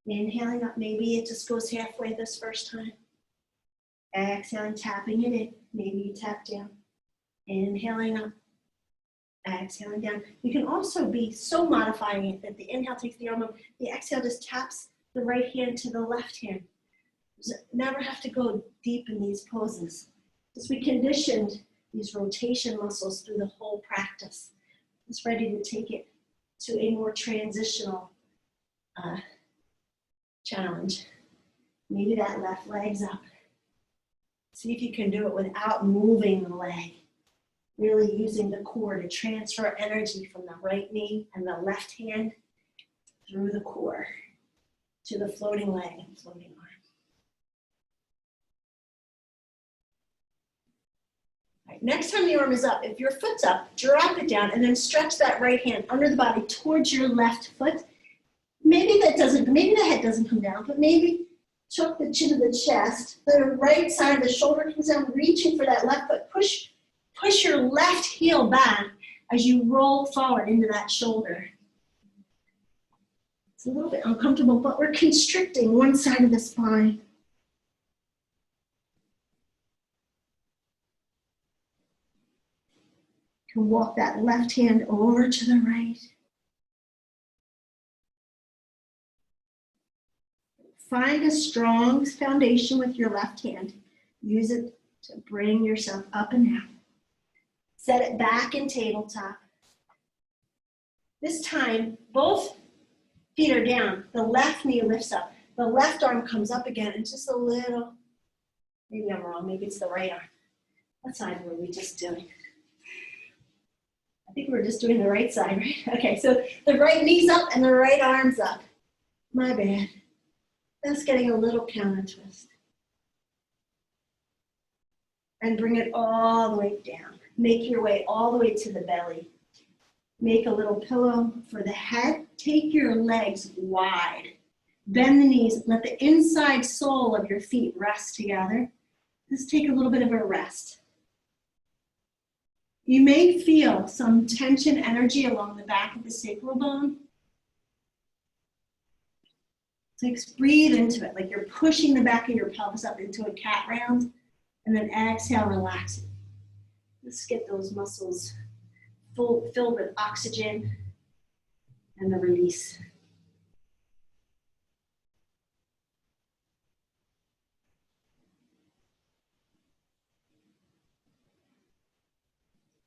Inhaling up, maybe it just goes halfway this first time. Exhaling, tapping it in. Maybe you tap down. Inhaling up. Exhaling down. You can also be so modifying it that the inhale takes the arm up. The exhale just taps the right hand to the left hand. Never have to go deep in these poses. Because we conditioned these rotation muscles through the whole practice. It's ready to take it to a more transitional challenge. Maybe that left leg's up. See if you can do it without moving the leg. Really using the core to transfer energy from the right knee and the left hand through the core to the floating leg and floating arm. All right, next time the arm is up, if your foot's up, drop it down and then stretch that right hand under the body towards your left foot. Maybe the head doesn't come down, but maybe chuck the chin to the chest. The right side of the shoulder comes down, reaching for that left foot. Push your left heel back as you roll forward into that shoulder. It's a little bit uncomfortable, but we're constricting one side of the spine. You can walk that left hand over to the right. Find a strong foundation with your left hand. Use it to bring yourself up and out. Set it back in tabletop. This time, both feet are down. The left knee lifts up. The left arm comes up again and just a little, maybe I'm wrong, maybe it's the right arm. What side were we just doing? I think we were just doing the right side, right? Okay, so the right knee's up and the right arm's up. My bad. That's getting a little counter twist. And bring it all the way down. Make your way all the way to the belly. Make a little pillow for the head. Take your legs wide. Bend the knees. Let the inside sole of your feet rest together. Just take a little bit of a rest. You may feel some tension energy along the back of the sacral bone. So breathe into it, like you're pushing the back of your pelvis up into a cat round, and then exhale, relax it. Let's get those muscles filled with oxygen and the release.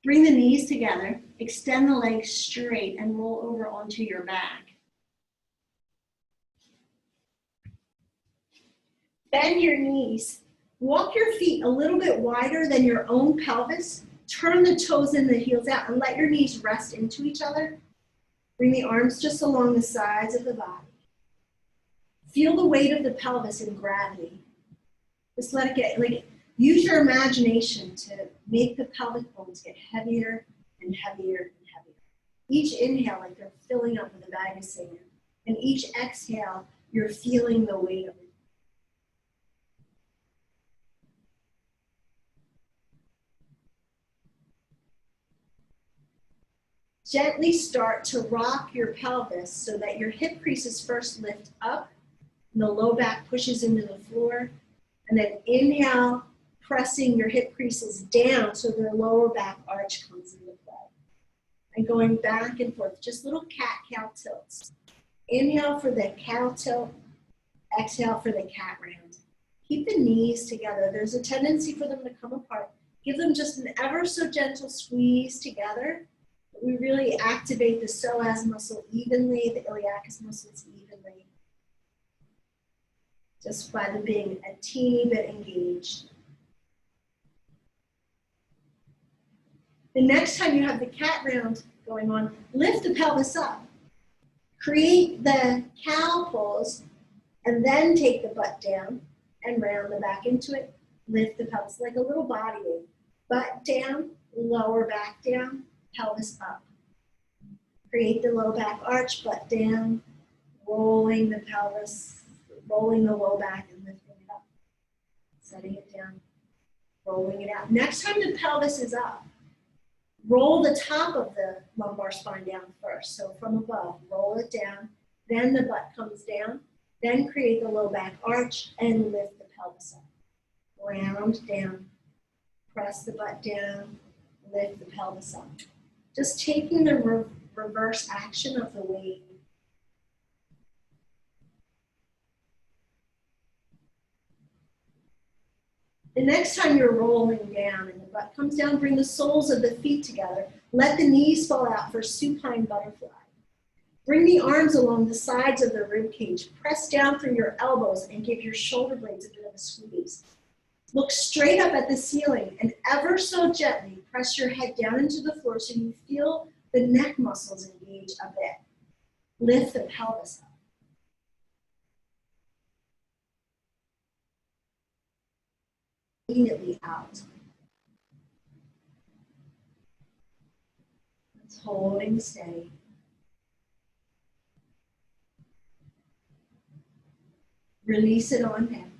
Bring the knees together, extend the legs straight, and roll over onto your back. Bend your knees. Walk your feet a little bit wider than your own pelvis. Turn the toes and the heels out and let your knees rest into each other. Bring the arms just along the sides of the body. Feel the weight of the pelvis in gravity. Just let it get, use your imagination to make the pelvic bones get heavier and heavier and heavier. Each inhale, like they're filling up with a bag of sand. And each exhale, you're feeling the weight of it. Gently start to rock your pelvis so that your hip creases first lift up and the low back pushes into the floor. And then inhale, pressing your hip creases down so the lower back arch comes into play. And going back and forth, just little cat-cow tilts. Inhale for the cow tilt, exhale for the cat round. Keep the knees together. There's a tendency for them to come apart. Give them just an ever so gentle squeeze together. We really activate the psoas muscle evenly, the iliacus muscles evenly, just by them being a teeny bit engaged. The next time you have the cat round going on, lift the pelvis up. Create the cow pose, and then take the butt down and round the back into it. Lift the pelvis like a little body weight. Butt down, lower back down, pelvis up. Create the low back arch, butt down, rolling the pelvis, rolling the low back and lifting it up. Setting it down, rolling it out. Next time the pelvis is up, roll the top of the lumbar spine down first. So from above, roll it down, then the butt comes down, then create the low back arch and lift the pelvis up. Round down, press the butt down, lift the pelvis up. Just taking the reverse action of the weight. The next time you're rolling down and the butt comes down, bring the soles of the feet together. Let the knees fall out for supine butterfly. Bring the arms along the sides of the rib cage. Press down through your elbows and give your shoulder blades a bit of a squeeze. Look straight up at the ceiling and ever so gently press your head down into the floor so you feel the neck muscles engage a bit. Lift the pelvis up. Immediately out. It's holding steady. Release it on down.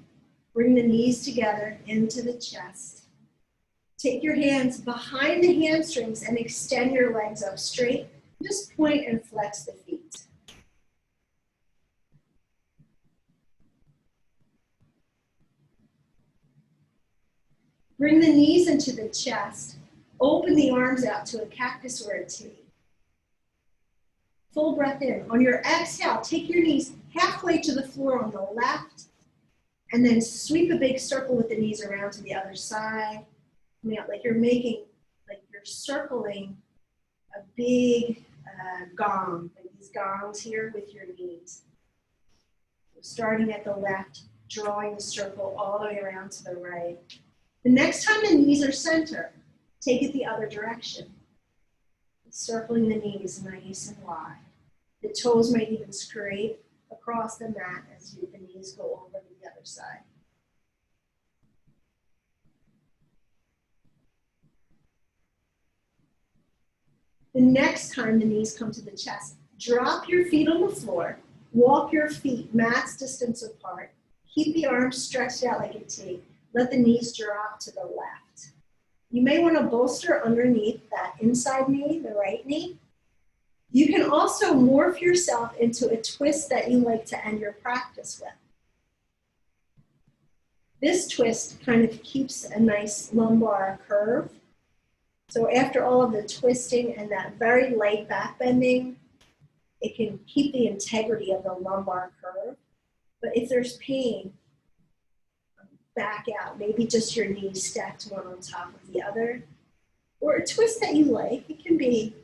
Bring the knees together into the chest. Take your hands behind the hamstrings and extend your legs up straight. Just point and flex the feet. Bring the knees into the chest. Open the arms out to a cactus or a T. Full breath in. On your exhale, take your knees halfway to the floor on the left, and then sweep a big circle with the knees around to the other side. Like you're circling a big gong, like these gongs here with your knees. So starting at the left, drawing the circle all the way around to the right. The next time the knees are center, take it the other direction. Circling the knees nice and wide. The toes might even scrape across the mat as the knees go over to the other side. The next time the knees come to the chest, drop your feet on the floor, walk your feet max distance apart, keep the arms stretched out like a T, let the knees drop to the left. You may want to bolster underneath that inside knee, the right knee. You can also morph yourself into a twist that you like to end your practice with. This twist kind of keeps a nice lumbar curve. So after all of the twisting and that very light back bending, it can keep the integrity of the lumbar curve. But if there's pain, back out. Maybe just your knees stacked one on top of the other. Or a twist that you like. It can be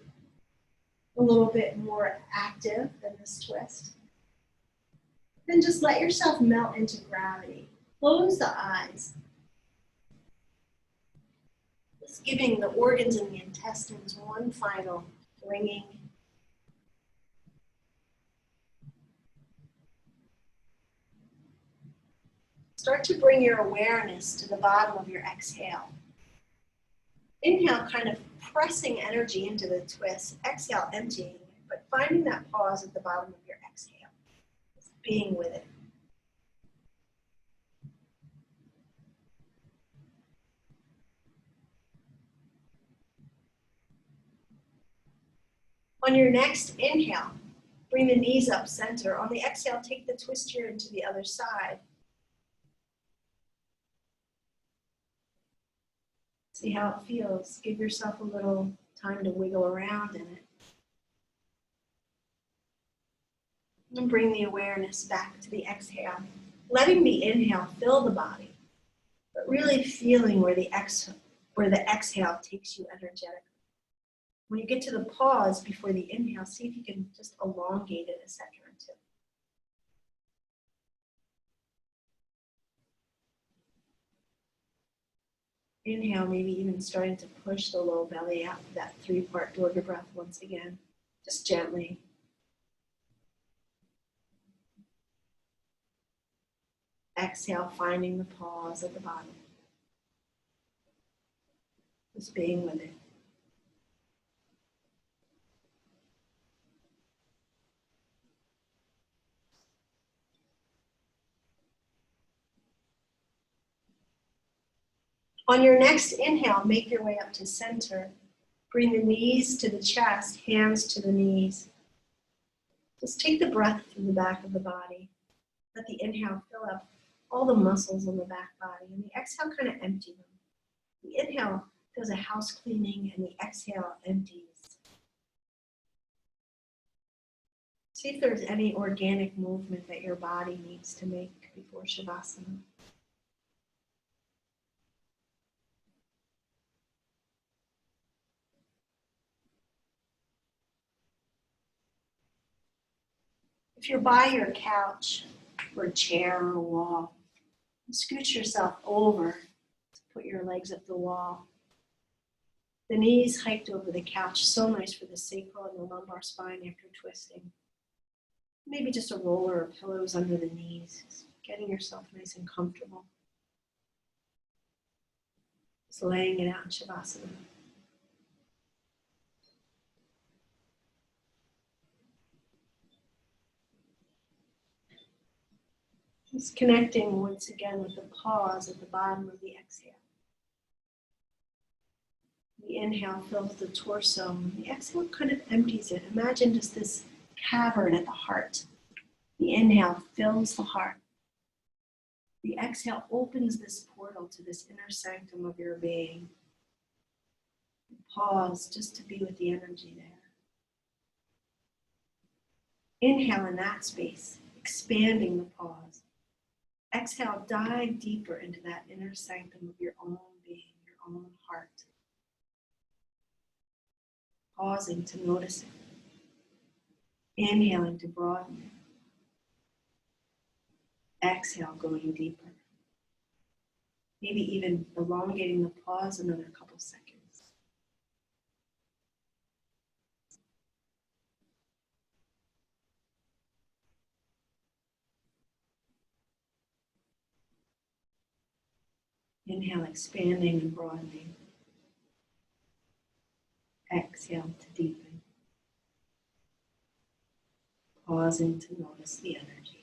a little bit more active than this twist. Then just let yourself melt into gravity. Close the eyes. Just giving the organs and the intestines one final ringing. Start to bring your awareness to the bottom of your exhale. Inhale kind of pressing energy into the twist. Exhale, emptying it, but finding that pause at the bottom of your exhale. Just being with it. On your next inhale, bring the knees up center. On the exhale, take the twist here into the other side. See how it feels. Give yourself a little time to wiggle around in it. And bring the awareness back to the exhale. Letting the inhale fill the body, but really feeling where the exhale takes you energetically. When you get to the pause before the inhale, see if you can just elongate it a second or two. Inhale, maybe even starting to push the low belly out of that 3-part Durga breath once again, just gently. Exhale, finding the pause at the bottom. Just being with it. On your next inhale, make your way up to center. Bring the knees to the chest, hands to the knees. Just take the breath through the back of the body. Let the inhale fill up all the muscles in the back body, and the exhale kind of empty them. The inhale does a house cleaning, and the exhale empties. See if there's any organic movement that your body needs to make before Shavasana. If you're by your couch or a chair or a wall, scoot yourself over to put your legs up the wall. The knees hiked over the couch, so nice for the sacral and the lumbar spine after twisting. Maybe just a roller or pillows under the knees, just getting yourself nice and comfortable. Just laying it out in Shavasana. Just connecting once again with the pause at the bottom of the exhale. The inhale fills the torso, and the exhale kind of empties it. Imagine just this cavern at the heart. The inhale fills the heart. The exhale opens this portal to this inner sanctum of your being. Pause just to be with the energy there. Inhale in that space, expanding the pause. Exhale, dive deeper into that inner sanctum of your own being, your own heart. Pausing to notice it. Inhaling to broaden it. Exhale, going deeper. Maybe even elongating the pause another couple seconds. Inhale, expanding and broadening. Exhale to deepen. Pausing to notice the energy.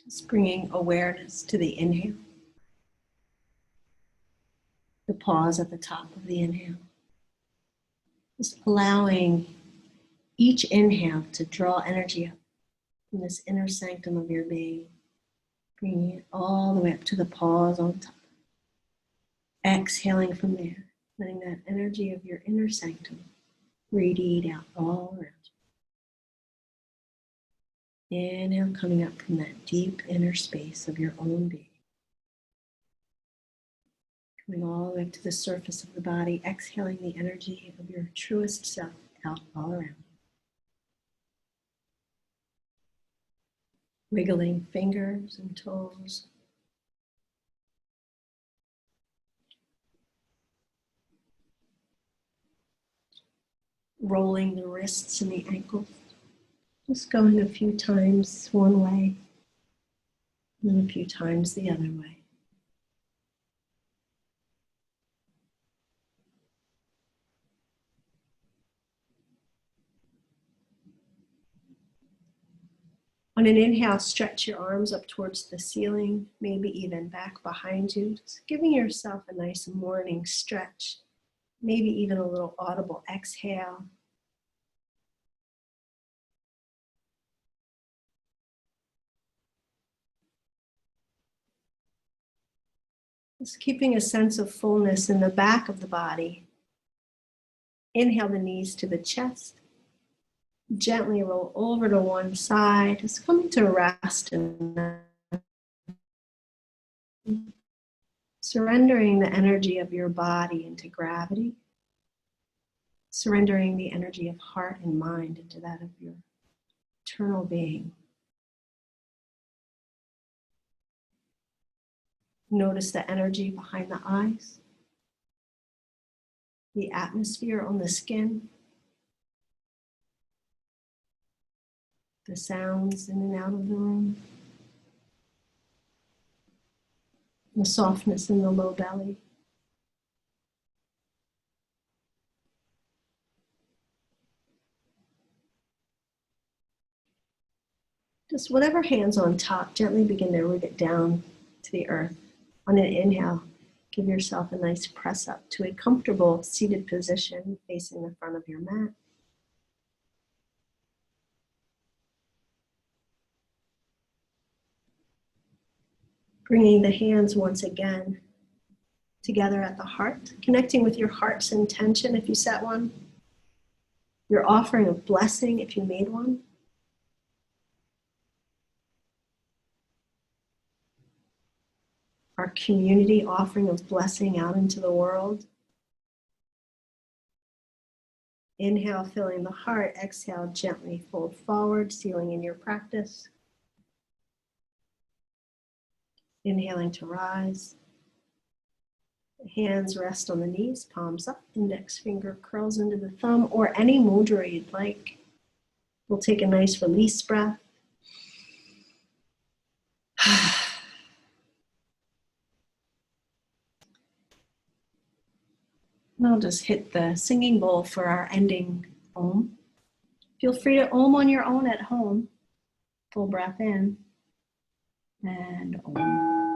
Just bringing awareness to the inhale. The pause at the top of the inhale. Just allowing each inhale to draw energy up from this inner sanctum of your being. Bringing it all the way up to the pause on top. Exhaling from there, letting that energy of your inner sanctum radiate out all around you. Inhale, coming up from that deep inner space of your own being. Coming all the way up to the surface of the body, exhaling the energy of your truest self out all around. Wiggling fingers and toes. Rolling the wrists and the ankles. Just going a few times one way, and then a few times the other way. On an inhale, stretch your arms up towards the ceiling, maybe even back behind you. Just giving yourself a nice morning stretch, maybe even a little audible exhale. Just keeping a sense of fullness in the back of the body. Inhale the knees to the chest. Gently roll over to one side, just coming to rest and surrendering the energy of your body into gravity. Surrendering the energy of heart and mind into that of your eternal being. Notice the energy behind the eyes, the atmosphere on the skin, the sounds in and out of the room, the softness in the low belly. Just whatever hand's on top, gently begin to root it down to the earth. On an inhale, give yourself a nice press up to a comfortable seated position facing the front of your mat. Bringing the hands once again together at the heart, connecting with your heart's intention if you set one, your offering of blessing if you made one. Our community offering of blessing out into the world. Inhale, filling the heart. Exhale, gently fold forward, sealing in your practice. Inhaling to rise. Hands rest on the knees, palms up, index finger curls into the thumb, or any mudra you'd like. We'll take a nice release breath. And I'll just hit the singing bowl for our ending Om. Feel free to Om on your own at home. Full breath in and Om.